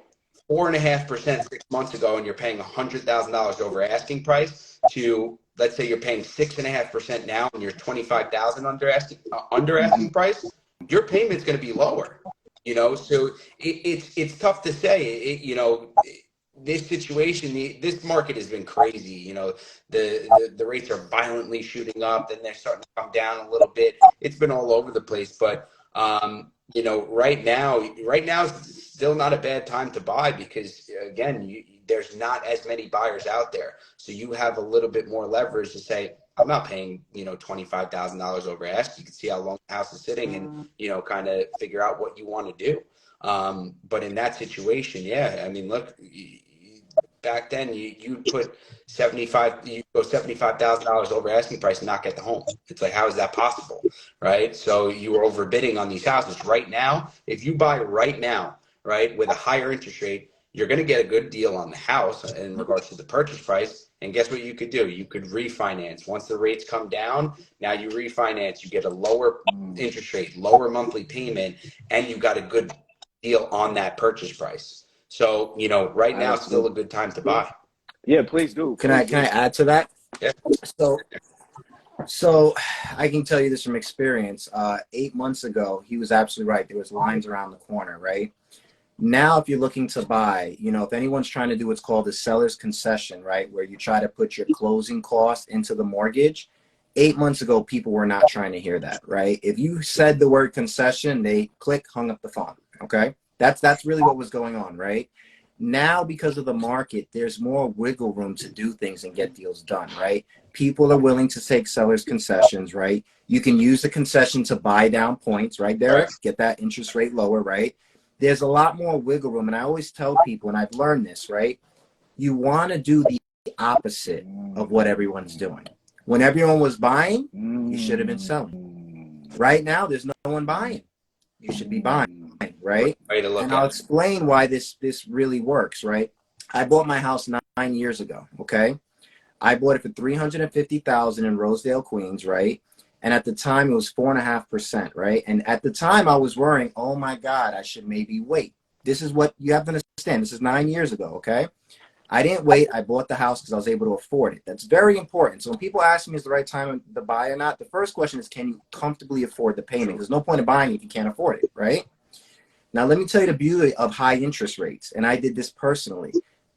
4.5% 6 months ago, and you're paying $100,000 over asking price, to let's say you're paying 6.5% now, and you're 25,000 under asking price, your payment's going to be lower. You know, so it's tough to say. You know, this situation, this market has been crazy. You know, the rates are violently shooting up, then they're starting to come down a little bit. It's been all over the place, but you know, right now is still not a bad time to buy, because again, there's not as many buyers out there, so you have a little bit more leverage to say, I'm not paying, you know, $25,000 over ask. You can see how long the house is sitting, and, you know, kind of figure out what you want to do. But in that situation, yeah, I mean, look, back then you put $75,000 over asking price and not get the home. It's like, how is that possible? Right? So you were overbidding on these houses. Right now, if you buy right now, right, with a higher interest rate, you're going to get a good deal on the house in regards to the purchase price. And guess what you could do? You could refinance. Once the rates come down, now you refinance, you get a lower interest rate, lower monthly payment, and you got a good deal on that purchase price. So, you know, right now is still a good time to buy. Yeah, please do. Can I add to that? Yeah. So I can tell you this from experience. 8 months ago, he was absolutely right. There was lines around the corner, right? Now, if you're looking to buy, you know, if anyone's trying to do what's called a seller's concession, right, where you try to put your closing cost into the mortgage, 8 months ago, people were not trying to hear that, right? If you said the word concession, they hung up the phone, okay? That's really what was going on, right? Now, because of the market, there's more wiggle room to do things and get deals done, right? People are willing to take seller's concessions, right? You can use the concession to buy down points, right, Derek? Get that interest rate lower, right? There's a lot more wiggle room. And I always tell people, and I've learned this, right? You want to do the opposite of what everyone's doing. When everyone was buying, you should have been selling. Right now, there's no one buying. You should be buying, right? And I'll explain why this really works, right? I bought my house 9 years ago, okay? I bought it for $350,000 in Rosedale, Queens, right? And at the time, it was 4.5%, right? And at the time, I was worrying, oh my God, I should maybe wait. This is what you have to understand. This is 9 years ago, okay? I didn't wait. I bought the house because I was able to afford it. That's very important. So when people ask me is the right time to buy or not, the first question is, can you comfortably afford the payment? There's no point in buying if you can't afford it, right? Now, let me tell you the beauty of high interest rates. And I did this personally.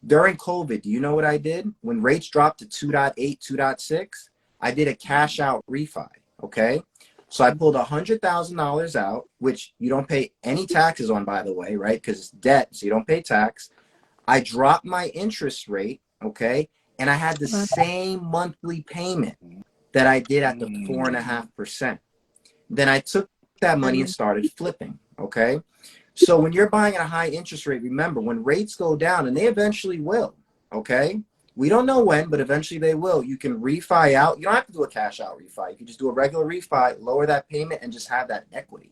During COVID, do you know what I did? When rates dropped to 2.8, 2.6, I did a cash out refi. Okay, so I pulled $100,000 out, which you don't pay any taxes on, by the way, right? Because it's debt, so you don't pay tax. I dropped my interest rate, okay, and I had the same monthly payment that I did at the 4.5%. Then I took that money and started flipping, okay? So when you're buying at a high interest rate, remember, when rates go down, and they eventually will, okay? We don't know when, but eventually they will. You can refi out. You don't have to do a cash out refi. You can just do a regular refi, lower that payment, and just have that equity.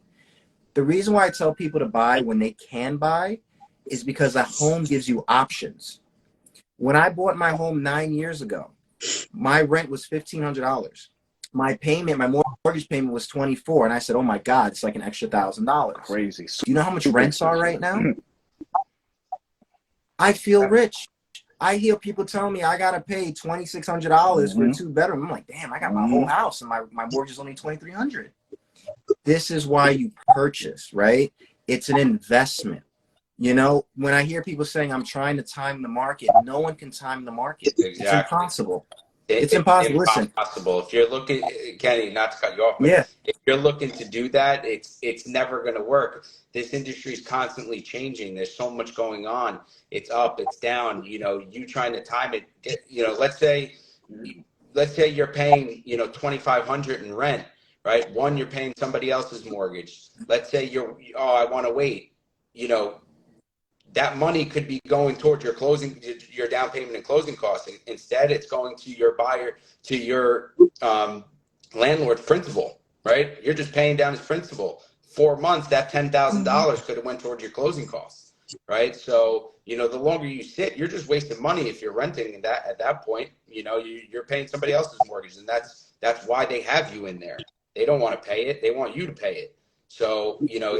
The reason why I tell people to buy when they can buy is because a home gives you options. When I bought my home 9 years ago, my rent was $1,500. My payment, my mortgage payment was $24,000, and I said, "Oh my God, it's like an extra $1,000." Crazy. Do you know how much rents are right now? I feel rich. I hear people telling me I gotta pay $2,600 for a 2-bedroom. I'm like, damn, I got my whole house and my mortgage is only $2,300. This is why you purchase, right? It's an investment. You know, when I hear people saying I'm trying to time the market, no one can time the market. Exactly. It's impossible. It's impossible. Listen. Impossible. If you're looking, Kenny, not to cut you off, but yeah, if you're looking to do that, it's never going to work. This industry is constantly changing. There's so much going on. It's up, it's down. You know, you trying to time it. You know, let's say you're paying, you know, $2,500 in rent, right? One, you're paying somebody else's mortgage. Let's say I want to wait. You know, that money could be going towards your down payment and closing costs. Instead, it's going to your buyer, to your landlord's principal, right? You're just paying down his principal. 4 months, that $10,000 could have went towards your closing costs, right? So, you know, the longer you sit, you're just wasting money if you're renting at that point. You know, you're paying somebody else's mortgage, and that's That's why they have you in there. They don't want to pay it. They want you to pay it. So, you know,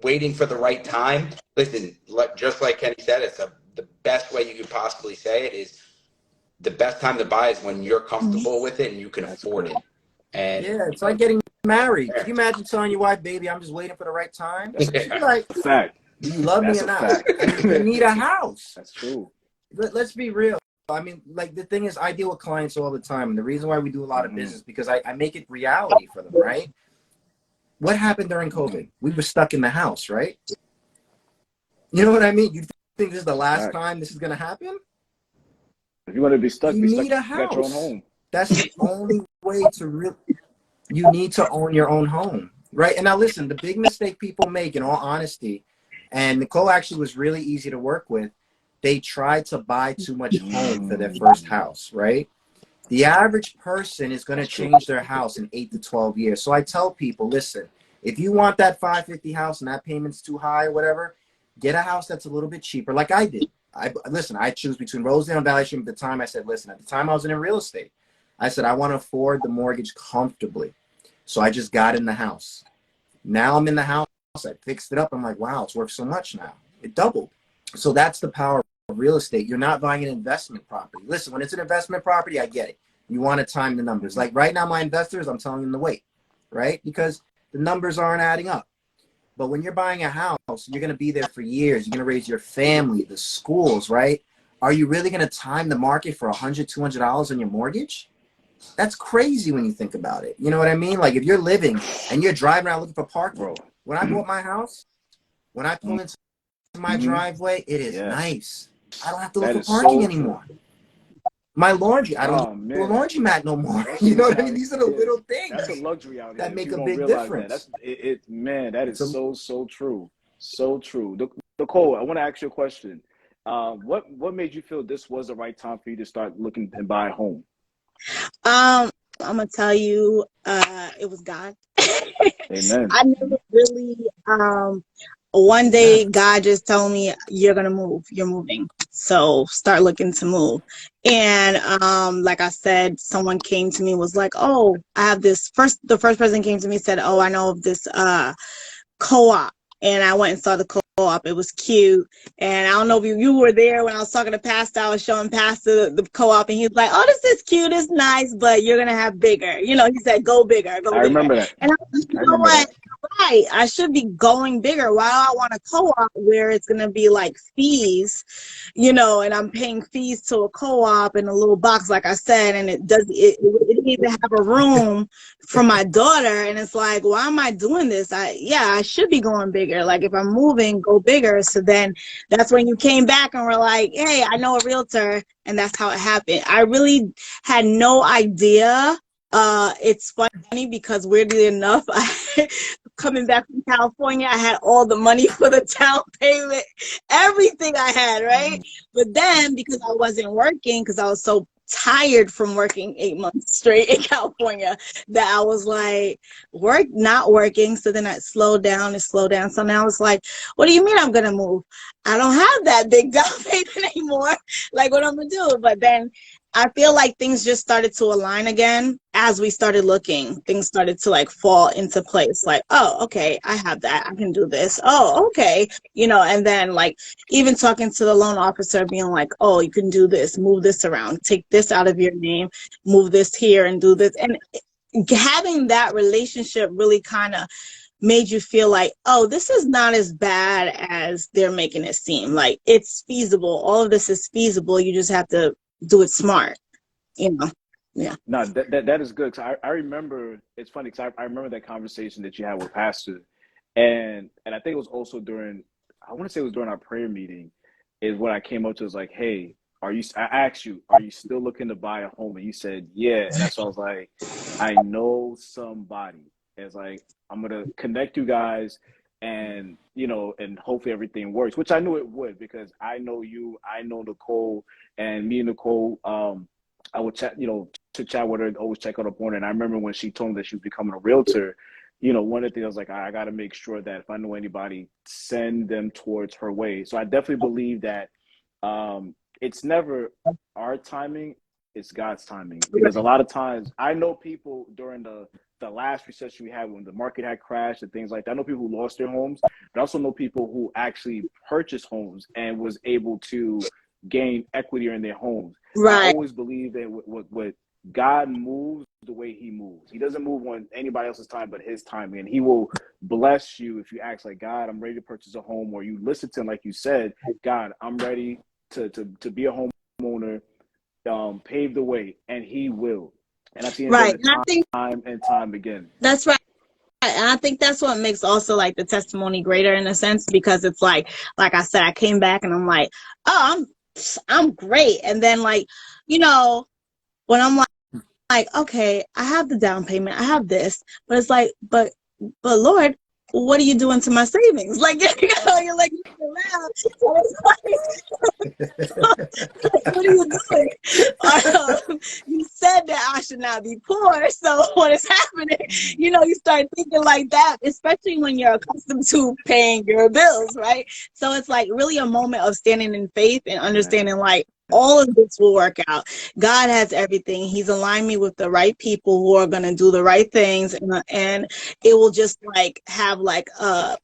waiting for the right time. Listen, just like Kenny said, the best way you could possibly say it is the best time to buy is when you're comfortable with it and you can afford it. And yeah, it's like getting married. Can you imagine telling your wife, baby, I'm just waiting for the right time? She'd be like, a fact. do you love me That's or a not? fact. I mean, you need a house. That's true. Let's be real. I mean, like, the thing is, I deal with clients all the time. And the reason why we do a lot of business, because I make it reality for them, right? What happened during COVID? We were stuck in the house, right? You know what I mean? You think this is the last time this is going to happen? If you want to be stuck, you need a house. You got your own home. That's the only way to really. You need to own your own home, right? And now listen, the big mistake people make, in all honesty, and Nicole actually was really easy to work with. They tried to buy too much home for their first house, right? The average person is going to change their house in 8 to 12 years. So I tell people, listen, if you want that 550 house and that payment's too high or whatever, get a house that's a little bit cheaper, like I did. I choose between Rosedale and Valley Stream. At the time, I said, listen, at the time I was in real estate, I said, I want to afford the mortgage comfortably. So I just got in the house. Now I'm in the house. I fixed it up. I'm like, wow, it's worth so much now. It doubled. So that's the power of real estate. You're not buying an investment property. Listen, when it's an investment property, I get it. You want to time the numbers. Like right now, my investors, I'm telling them to wait, right? Because the numbers aren't adding up. But when you're buying a house, you're going to be there for years. You're going to raise your family, the schools, right? Are you really going to time the market for $100, $200 on your mortgage? That's crazy when you think about it. You know what I mean? Like if you're living and you're driving around looking for parking. Bro. When I bought my house, when I pull into my driveway, it is nice. I don't have to look for parking anymore. My laundry, I don't do a laundromat no more. You know what I mean? These are the little things. That's a luxury out here that make a big difference. That is so true. So true. Nicole, I want to ask you a question. What made you feel this was the right time for you to start looking and buy a home? I'm gonna tell you, it was God. Amen. I never really one day God just told me, you're gonna move, you're moving, so start looking to move. And like I said, someone came to me, was like, oh, I have this the first person came to me, said, oh, I know of this co-op. And I went and saw the co-op. It was cute. And I don't know if you were there when I was talking to Pastor. I was showing Pastor the co-op, and he was like, oh, this is cute. It's nice, but you're going to have bigger. You know, he said, go bigger. Go bigger. I remember that. And I was like, you know what? Right. I should be going bigger. Why do I want a co-op where it's going to be like fees, you know, and I'm paying fees to a co-op in a little box, like I said, and it needs to have a room for my daughter. And it's like, why am I doing this? I should be going bigger. Like if I'm moving, go bigger. So then that's when you came back and were like, hey, I know a realtor. And that's how it happened. I really had no idea. It's funny because weirdly enough, coming back from California, I had all the money for the down payment, everything I had, right? But then because I wasn't working, because I was so tired from working 8 months straight in California, that I was like, not working. So then I slowed down and slowed down. So now it's like, what do you mean I'm gonna move? I don't have that big down payment anymore. Like what I'm gonna do? But then I feel like things just started to align again as we started looking. Things started to like fall into place. Like, oh, okay, I have that. I can do this. Oh, okay. You know, and then like even talking to the loan officer, being like, oh, you can do this, move this around, take this out of your name, move this here and do this. And having that relationship really kind of made you feel like, oh, this is not as bad as they're making it seem. Like it's feasible. All of this is feasible. You just have to do it smart, you know. Yeah. No, that is good. Cause I remember, it's funny because I remember that conversation that you had with Pastor, and I think it was also during, I want to say it was during our prayer meeting, is when I came up to was like, hey, I asked you, are you still looking to buy a home? And you said, yeah. And that's why I was like, I know somebody. And it's like, I'm gonna connect you guys, and you know, and hopefully everything works, which I knew it would, because I know you, I know Nicole, and me and Nicole, I would chat, you know, to chat with her, always check out up on her. And I remember when she told me that she was becoming a realtor, you know, one of the things I was like, I got to make sure that if I know anybody, send them towards her way. So I definitely believe that it's never our timing, it's God's timing. Because a lot of times, I know people during the last recession we had when the market had crashed and things like that. I know people who lost their homes, but I also know people who actually purchased homes and was able to gain equity in their homes. I Right. always believe that what God moves the way he moves. He doesn't move on anybody else's time but his timing. And he will bless you if you ask like, God, I'm ready to purchase a home, or you listen to him like you said, God, I'm ready to be a homeowner, pave the way, and he will. And I've seen it done Right. And I think time and time again. that's right. And I think that's what makes also like the testimony greater in a sense, because it's like I said, I came back and I'm like, oh, I'm great. And then like, you know, when I'm like, okay, I have the down payment, I have this, but it's like, but Lord, what are you doing to my savings? Like, you know, you're like, around. What are you doing? You said that I should not be poor, so what is happening? You know, you start thinking like that, especially when you're accustomed to paying your bills, right? So it's like really a moment of standing in faith and understanding like all of this will work out. God has everything. He's aligned me with the right people who are going to do the right things, and it will just like have like a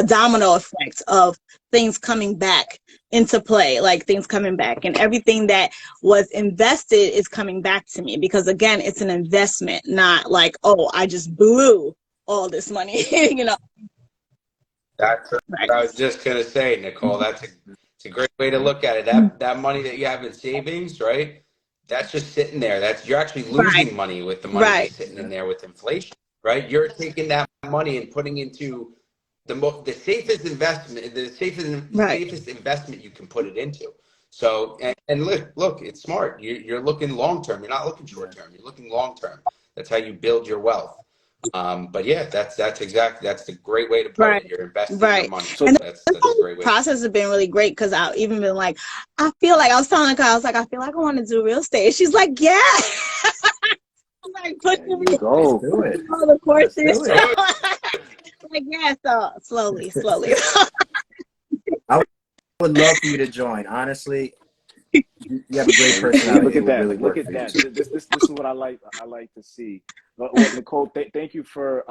domino effect of things coming back into play, like things coming back, and everything that was invested is coming back to me, because again, it's an investment, not like, oh, I just blew all this money. You know. That's what Right. I was just gonna say, Nicole. It's a great way to look at it. That money that you have in savings, right? That's just sitting there. You're actually Right. losing money with the money Right. just sitting in there with inflation, right? You're taking that money and putting into the safest investment, the Right. safest investment you can put it into. So and look, it's smart. You're looking long term. You're not looking short term. You're looking long term. That's how you build your wealth. But yeah, that's the great way to put Right. it. You're investing your Right. money. So And That's a the great way. process has been really great, because I've even been like, I feel like I was telling her, I was like, I feel like I want to do real estate. She's like, yeah. Like there pushing you me Let's go. do it. all the Let's courses. do it. Like, yeah, so slowly. I would love for you to join. Honestly, you have a great See, look personality. It at would that. really Like, look work at for you that. too. This is what I like. I like to see. Well, Nicole, thank you for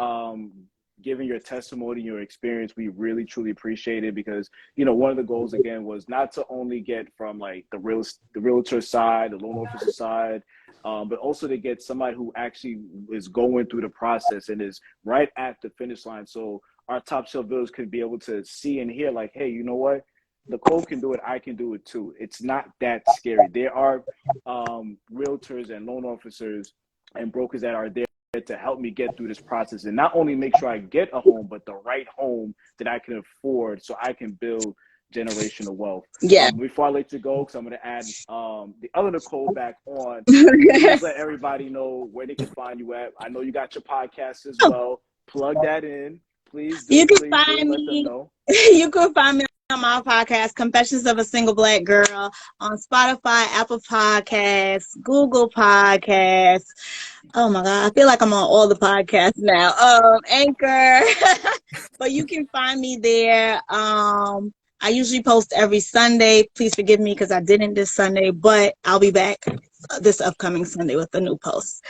giving your testimony, your experience. We really truly appreciate it, because one of the goals again was not to only get from like the realtor side, the loan officer side, but also to get somebody who actually is going through the process and is right at the finish line. So our top shelf builders could be able to see and hear like, hey, you know what? Nicole can do it. I can do it too. It's not that scary. There are realtors and loan officers and brokers that are there to help me get through this process, and not only make sure I get a home, but the right home that I can afford, so I can build generational wealth. Yeah. Before I let you go, because I'm going to add the other Nicole back on, please let everybody know where they can find you at. I know you got your podcast as well. Plug that in. Please do. You can Please do. find Let them me. know. You can find me on my podcast, Confessions of a Single Black Girl, on Spotify, Apple Podcasts, Google Podcasts. Oh my God, I feel like I'm on all the podcasts now. Anchor. But you can find me there. I usually post every Sunday. Please forgive me because I didn't this Sunday, but I'll be back this upcoming Sunday with a new post.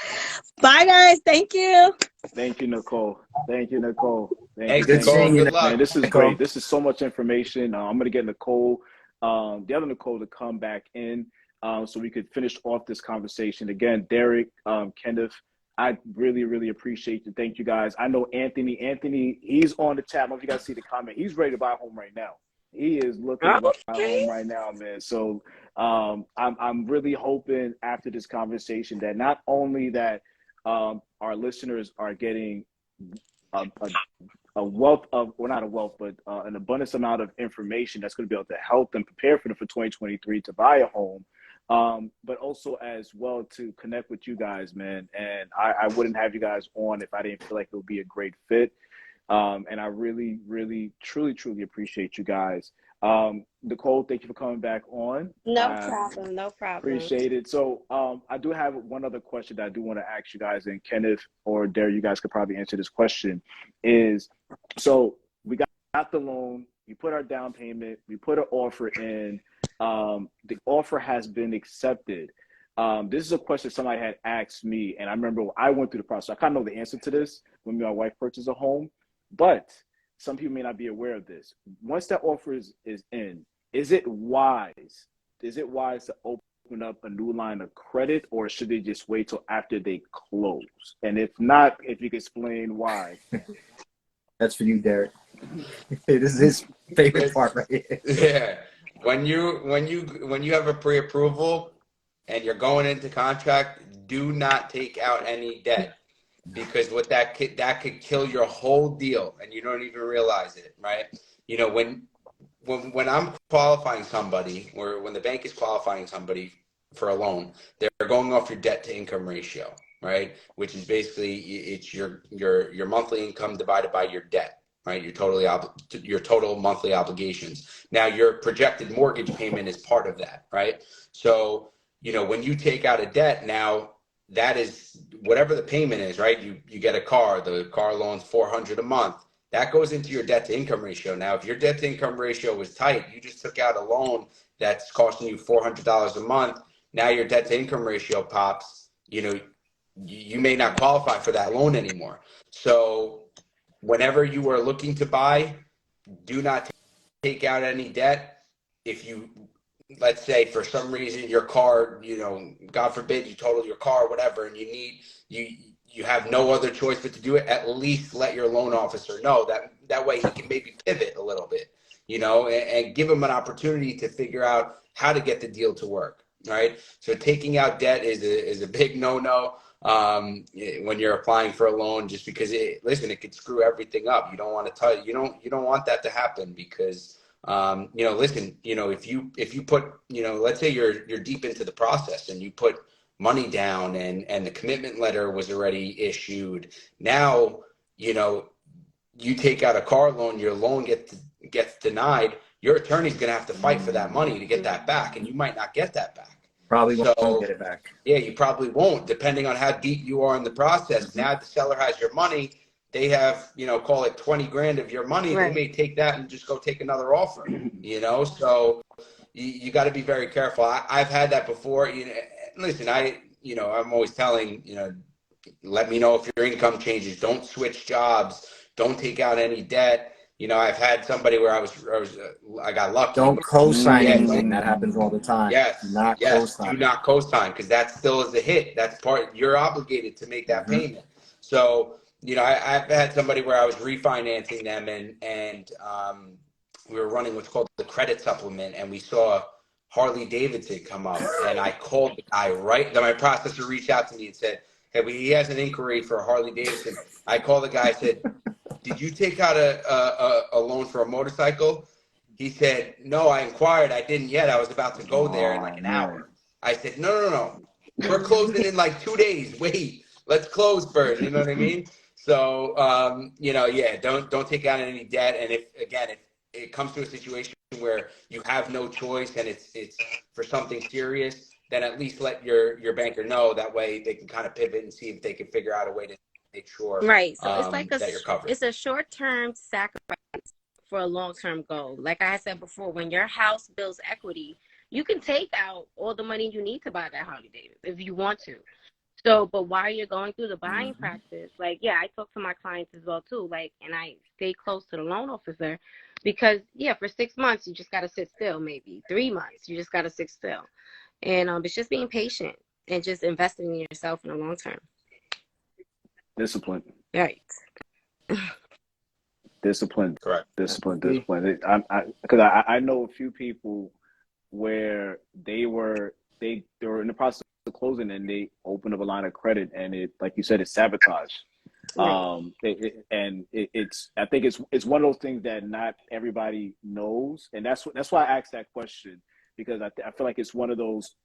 Bye, guys. Thank you. Thank you, Nicole. Thank you, Nicole. Thank you. Thanks, Good Thank Nicole. seeing you. you, Good Man, luck. this is Nicole. great. This is so much information. I'm going to get Nicole, the other Nicole, to come back in so we could finish off this conversation. Again, Derek, Kenneth, I really, really appreciate you. Thank you, guys. I know Anthony. Anthony, he's on the chat. I don't know if you guys see the comment. He's ready to buy a home right now. He is looking to buy a Okay. home right now, man. So I'm really hoping after this conversation that not only that our listeners are getting a wealth of, well, not a wealth, but an abundance amount of information that's going to be able to help them prepare for them for 2023 to buy a home, but also as well to connect with you guys, man. And I wouldn't have you guys on if I didn't feel like it would be a great fit. And I really, really, truly, truly appreciate you guys. Nicole, thank you for coming back on. No problem. No problem. Appreciate it. So I do have one other question that I do want to ask you guys, and Kenneth or Derek, you guys could probably answer this question. So we got the loan, we put our down payment, we put an offer in. The offer has been accepted. This is a question somebody had asked me, and I remember I went through the process. I kind of know the answer to this when me and my wife purchased a home, but some people may not be aware of this. Once that offer is in, is it wise? Is it wise to open up a new line of credit, or should they just wait till after they close? And if not, if you could explain why. That's for you, Derek. This is his favorite part right here. Yeah. When you have a pre-approval and you're going into contract, do not take out any debt, because what that could kill your whole deal and you don't even realize it, right? You know, when I'm qualifying somebody, or when the bank is qualifying somebody for a loan, they're going off your debt to income ratio, right? Which is basically, it's your monthly income divided by your debt, right? Your total monthly obligations. Now, your projected mortgage payment is part of that, right? So, you know, when you take out a debt, now that is whatever the payment is, right? You get a car, the car loan's $400 a month. That goes into your debt to income ratio. Now, if your debt to income ratio was tight, you just took out a loan that's costing you $400 a month. Now your debt to income ratio pops, you know, you may not qualify for that loan anymore. So whenever you are looking to buy, do not take out any debt. If you, let's say for some reason your car, you know, God forbid you total your car, whatever, and you have no other choice but to do it, at least let your loan officer know. That way he can maybe pivot a little bit, you know, and give him an opportunity to figure out how to get the deal to work, right? So taking out debt is a big no-no when you're applying for a loan, just because it could screw everything up. You don't want to you don't want that to happen, because you know, listen, you know, if you put, you know, let's say you're deep into the process and you put money down and the commitment letter was already issued. Now, you know, you take out a car loan, your loan gets denied. Your attorney's going to have to fight for that money to get that back, and you might not get that back. Probably won't So, get it back. yeah, you probably won't, depending on how deep you are in the process. Now the seller has your money. They have, you know, call it 20 grand of your money. Right. They may take that and just go take another offer, you know? So you got to be very careful. I've had that before. You know, listen, I'm always telling, you know, let me know if your income changes. Don't switch jobs. Don't take out any debt. You know, I've had somebody where I got lucky. Don't co-sign Yeah, anything. That happens all the time. Yes, Do not yes. Do co-sign. not co-sign, because that still is a hit. That's part. You're obligated to make that payment. So, you know, I've had somebody where I was refinancing them, and we were running what's called the credit supplement, and we saw Harley Davidson come up, and I called the guy right. Then my processor reached out to me and said, "Hey, he has an inquiry for Harley Davidson." I called the guy. I said, "Did you take out a loan for a motorcycle?" He said, "No, I inquired. I didn't yet. I was about to go there in like an hour." I said, No. We're closing in like 2 days. Wait, let's close first. You know what I mean? So, you know, yeah, don't take out any debt. And if it comes to a situation where you have no choice and it's for something serious, then at least let your banker know. That way they can kind of pivot and see if they can figure out a way to make sure Right. So it's like that you're covered. it's a short-term sacrifice for a long-term goal. Like I said before, when your house builds equity, you can take out all the money you need to buy that Harley Davidson if you want to. So, but while you're going through the buying practice, like, yeah, I talk to my clients as well too, like, and I stay close to the loan officer, because yeah, for 6 months you just got to sit still. Maybe 3 months you just got to sit still, and it's just being patient and just investing in yourself in the long term. Discipline. Right. Discipline. Correct. Discipline. Because I know a few people where they were in the process of closing and they opened up a line of credit, and it, like you said, it's sabotage. Right. It's I think it's one of those things that not everybody knows, and that's why I asked that question, because I feel like it's one of those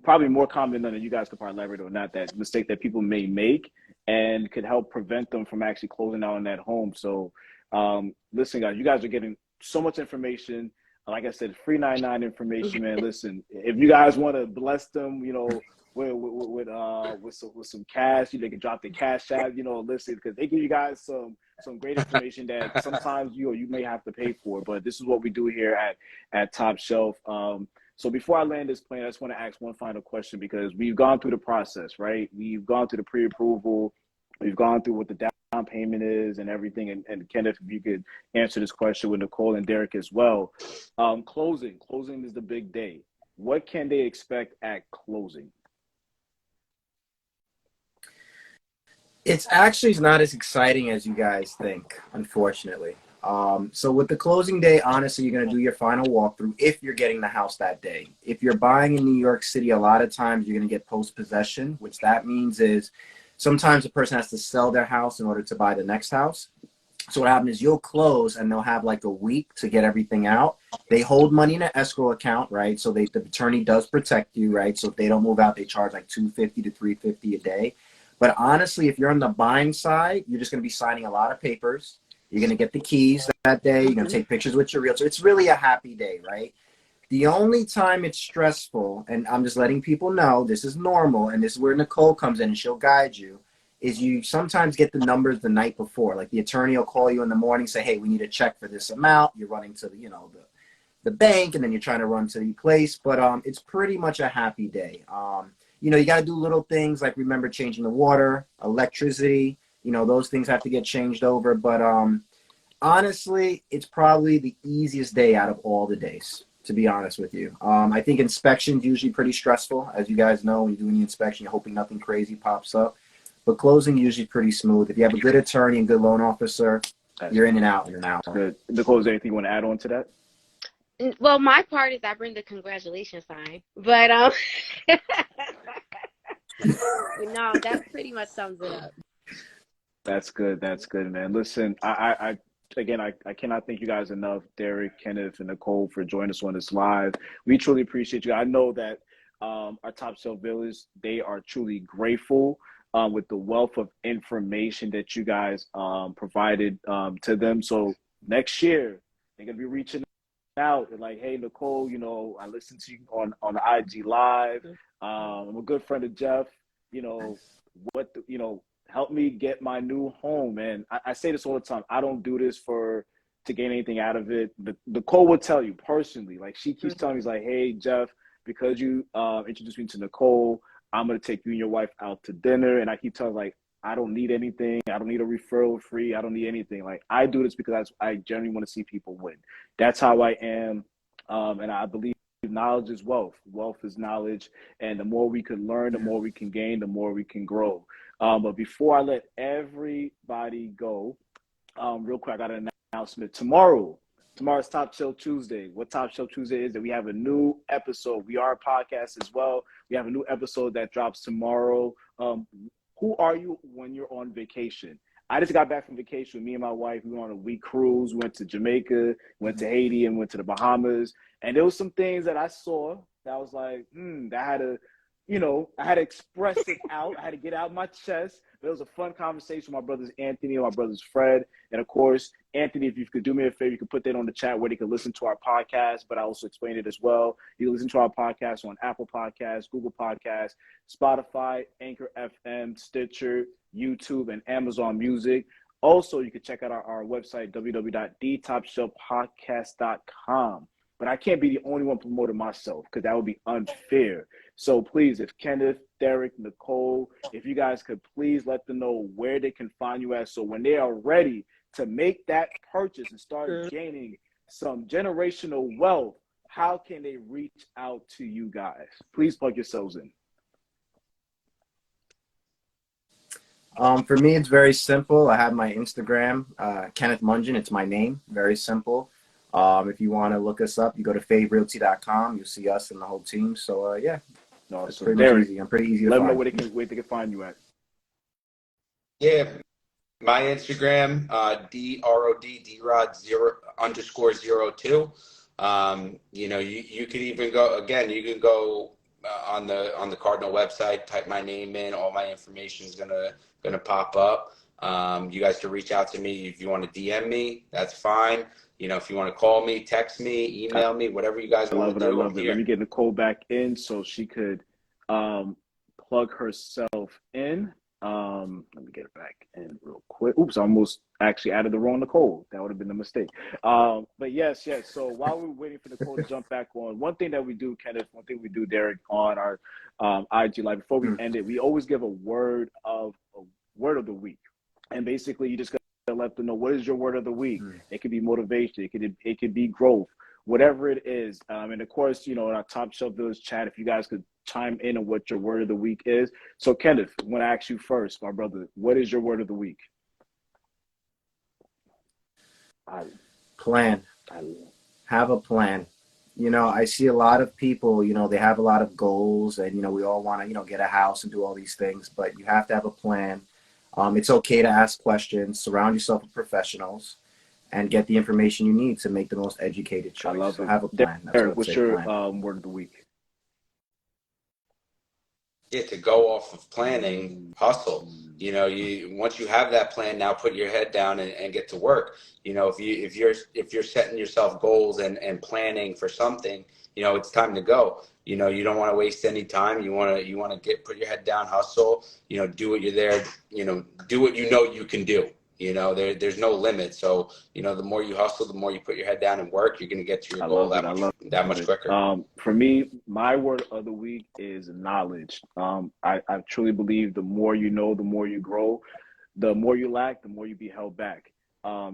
probably more common than you guys could probably elaborate or not, that mistake that people may make and could help prevent them from actually closing out on that home. So listen, guys, you guys are getting so much information. Like I said, free 99 information, man. Listen, if you guys want to bless them, you know, with some cash, they can drop the cash out, you know, listen, because they give you guys some great information that sometimes you may have to pay for. But this is what we do here at Top Shelf. So before I land this plane, I just want to ask one final question because we've gone through the process, right? We've gone through the pre-approval. We've gone through what the down payment is and everything. And Kenneth, if you could answer this question with Nicole and Derek as well. Closing is the big day. What can they expect at closing? It's actually not as exciting as you guys think, unfortunately. So with the closing day, honestly, you're going to do your final walkthrough if you're getting the house that day. If you're buying in New York City, a lot of times you're going to get post-possession, which that means is sometimes a person has to sell their house in order to buy the next house. So what happens is you'll close and they'll have like a week to get everything out. They hold money in an escrow account, right? So the attorney does protect you, right? So if they don't move out, they charge like $250 to $350 a day. But honestly, if you're on the buying side, you're just going to be signing a lot of papers. You're going to get the keys that day. You're going to take pictures with your realtor. It's really a happy day, right? The only time it's stressful, and I'm just letting people know this is normal, and this is where Nicole comes in and she'll guide you, is you sometimes get the numbers the night before. Like the attorney will call you in the morning, say, hey, we need a check for this amount. You're running to the bank, and then you're trying to run to the place. But it's pretty much a happy day. You got to do little things like remember changing the water, electricity. Those things have to get changed over. But honestly, it's probably the easiest day out of all the days, to be honest with you. I think inspection's usually pretty stressful. As you guys know, when you're doing the inspection, you're hoping nothing crazy pops up. But closing usually pretty smooth. If you have a good attorney and good loan officer, you're in and out. You're out. Good. Nicole, is there anything you want to add on to that? Well, my part is I bring the congratulations sign, but no, that pretty much sums it up. That's good. That's good, man. Listen, I cannot thank you guys enough, Derek, Kenneth, and Nicole, for joining us on this live. We truly appreciate you. I know that our Top Shelf Village, they are truly grateful with the wealth of information that you guys provided to them. So next year, they're going to be reaching out. They're like, hey, Nicole, I listened to you on the IG Live. I'm a good friend of Jeff. Help me get my new home. And I say this all the time. I don't do this to gain anything out of it. Nicole will tell you personally, like she keeps telling me, like, hey, Jeff, because you introduced me to Nicole, I'm going to take you and your wife out to dinner. And I keep telling her, like, I don't need anything. I don't need a referral free. I don't need anything. Like, I do this because I genuinely want to see people win. That's how I am. And I believe knowledge is wealth. Wealth is knowledge. And the more we can learn, the more we can gain, the more we can grow. But before I let everybody go, real quick, I got an announcement. Tomorrow's Top Shelf Tuesday. What Top Shelf Tuesday is that we have a new episode. We are a podcast as well. We have a new episode that drops tomorrow. Who are you when you're on vacation? I just got back from vacation with me and my wife. We went on a week cruise, went to Jamaica, went to Haiti, and went to the Bahamas. And there was some things that I saw that I was like, that I had to, I had to express it out. I had to get out my chest. But it was a fun conversation with my brothers Anthony and my brothers Fred. And of course, Anthony, if you could do me a favor, you could put that on the chat where they could listen to our podcast, but I also explained it as well. You can listen to our podcast on Apple Podcasts, Google Podcasts, Spotify, Anchor FM, Stitcher, YouTube, and Amazon Music. Also, you can check out our website, www.thetopshelfpodcast.com. But I can't be the only one promoting myself because that would be unfair. So please, if Kenneth, Derek, Nicole, if you guys could please let them know where they can find you at. So when they are ready to make that purchase and start gaining some generational wealth, how can they reach out to you guys? Please plug yourselves in. For me, it's very simple. I have my Instagram, Kenneth Mungin. It's my name. Very simple. If you want to look us up, you go to faverealty.com. You'll see us and the whole team. So, yeah, it's pretty much easy. I'm pretty easy to find. Let them know where they can find you at. Yeah, my Instagram, DROD_002. You could even go, again, you can go on the Cardinal website, type my name in, all my information is gonna pop up. You guys can reach out to me if you want to DM me, that's fine. If you want to call me, text me, email me, whatever you guys want to do. I love it. Let me get Nicole back in so she could plug herself in. Let me get it back in real quick. Oops, I almost actually added the wrong Nicole. That would have been a mistake. But yes. So while we're waiting for Nicole to jump back on, one thing that we do, Kenneth, one thing we do, Derek, on our IG Live, before we end it, we always give a word of the week. And basically, you just got to let them know, what is your word of the week? It could be motivation. It could be growth, whatever it is. And of course, in our Top Shelf Village chat, if you guys could chime in on what your word of the week is. So Kenneth, I want to ask you first, my brother, what is your word of the week? Plan. Have a plan. I see a lot of people, they have a lot of goals and, we all want to, get a house and do all these things, but you have to have a plan. It's okay to ask questions, surround yourself with professionals, and get the information you need to make the most educated choice. I love it. So have a plan. That's Derek, what what's your plan. word of the week? Yeah, to go off of planning, hustle. Once you have that plan, now put your head down and get to work. If you're setting yourself goals and planning for something, it's time to go. You don't want to waste any time. You want to put your head down, hustle. Do what you're there. Do what you can do. There's no limit. So the more you hustle, the more you put your head down and work, you're going to get to your goal that much quicker. For me, my word of the week is knowledge. I truly believe the more you know, the more you grow. The more you lack, the more you be held back.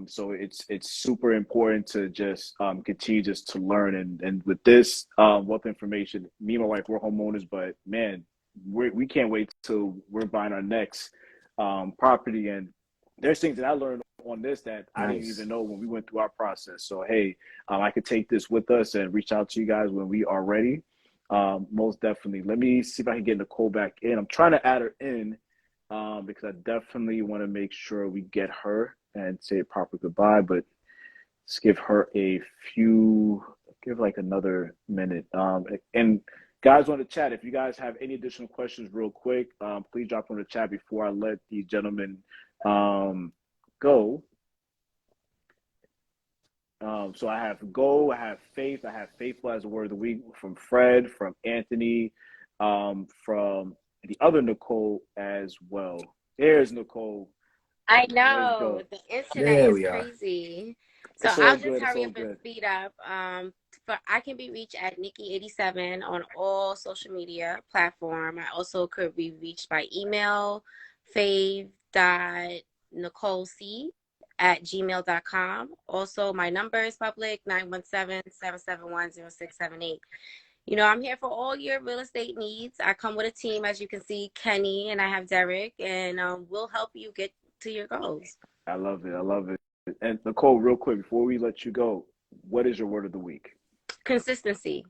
So it's super important to just continue just to learn. And with this wealth information, me and my wife, we're homeowners, but man, we can't wait till we're buying our next property. And there's things that I learned on this that I didn't even know when we went through our process. So, hey, I could take this with us and reach out to you guys when we are ready. Most definitely. Let me see if I can get Nicole back in. I'm trying to add her in because I definitely want to make sure we get her and say a proper goodbye, but let's give her like another minute. And guys on the chat, if you guys have any additional questions real quick, please drop on the chat before I let these gentlemen go. So I have go, I have faith, I have faithful as a word of the week from Fred, from Anthony, from the other Nicole as well. There's Nicole. I know the internet is crazy. So I'll just hurry up and speed up. I can be reached at Nikki87 on all social media platform. I also could be reached by email, fave.nicolec@gmail.com. Also, my number is public, 917-771-0678. I'm here for all your real estate needs. I come with a team, as you can see, Kenny, and I have Derek, and we'll help you get to your goals. I love it. And Nicole, real quick, before we let you go, what is your word of the week? Consistency.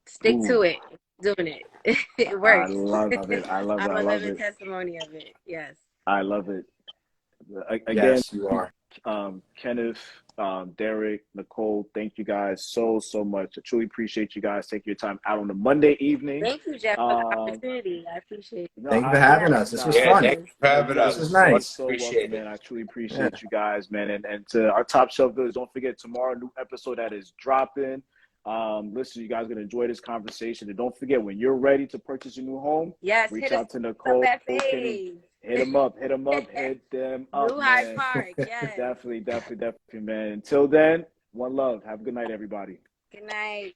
Stick to it. Doing it. It works. I love it. I'm a living testimony of it. Yes. I love it. Again, yes, you are. Kenneth, Derek, Nicole, thank you guys so much. I truly appreciate you guys taking your time out on a Monday evening. Thank you, Jeff, for the opportunity. I appreciate it. Thank you for having us. This was fun. Thank you for having us. This is nice. So welcome, man. I truly appreciate you guys, man. And to our Top Shelf Village, don't forget tomorrow, new episode that is dropping. Listen, you guys are gonna enjoy this conversation. And don't forget, when you're ready to purchase a new home, reach out to Nicole. Hit them up. Hit them up. New Hyde Park. Yes. Definitely, man. Until then, one love. Have a good night, everybody. Good night.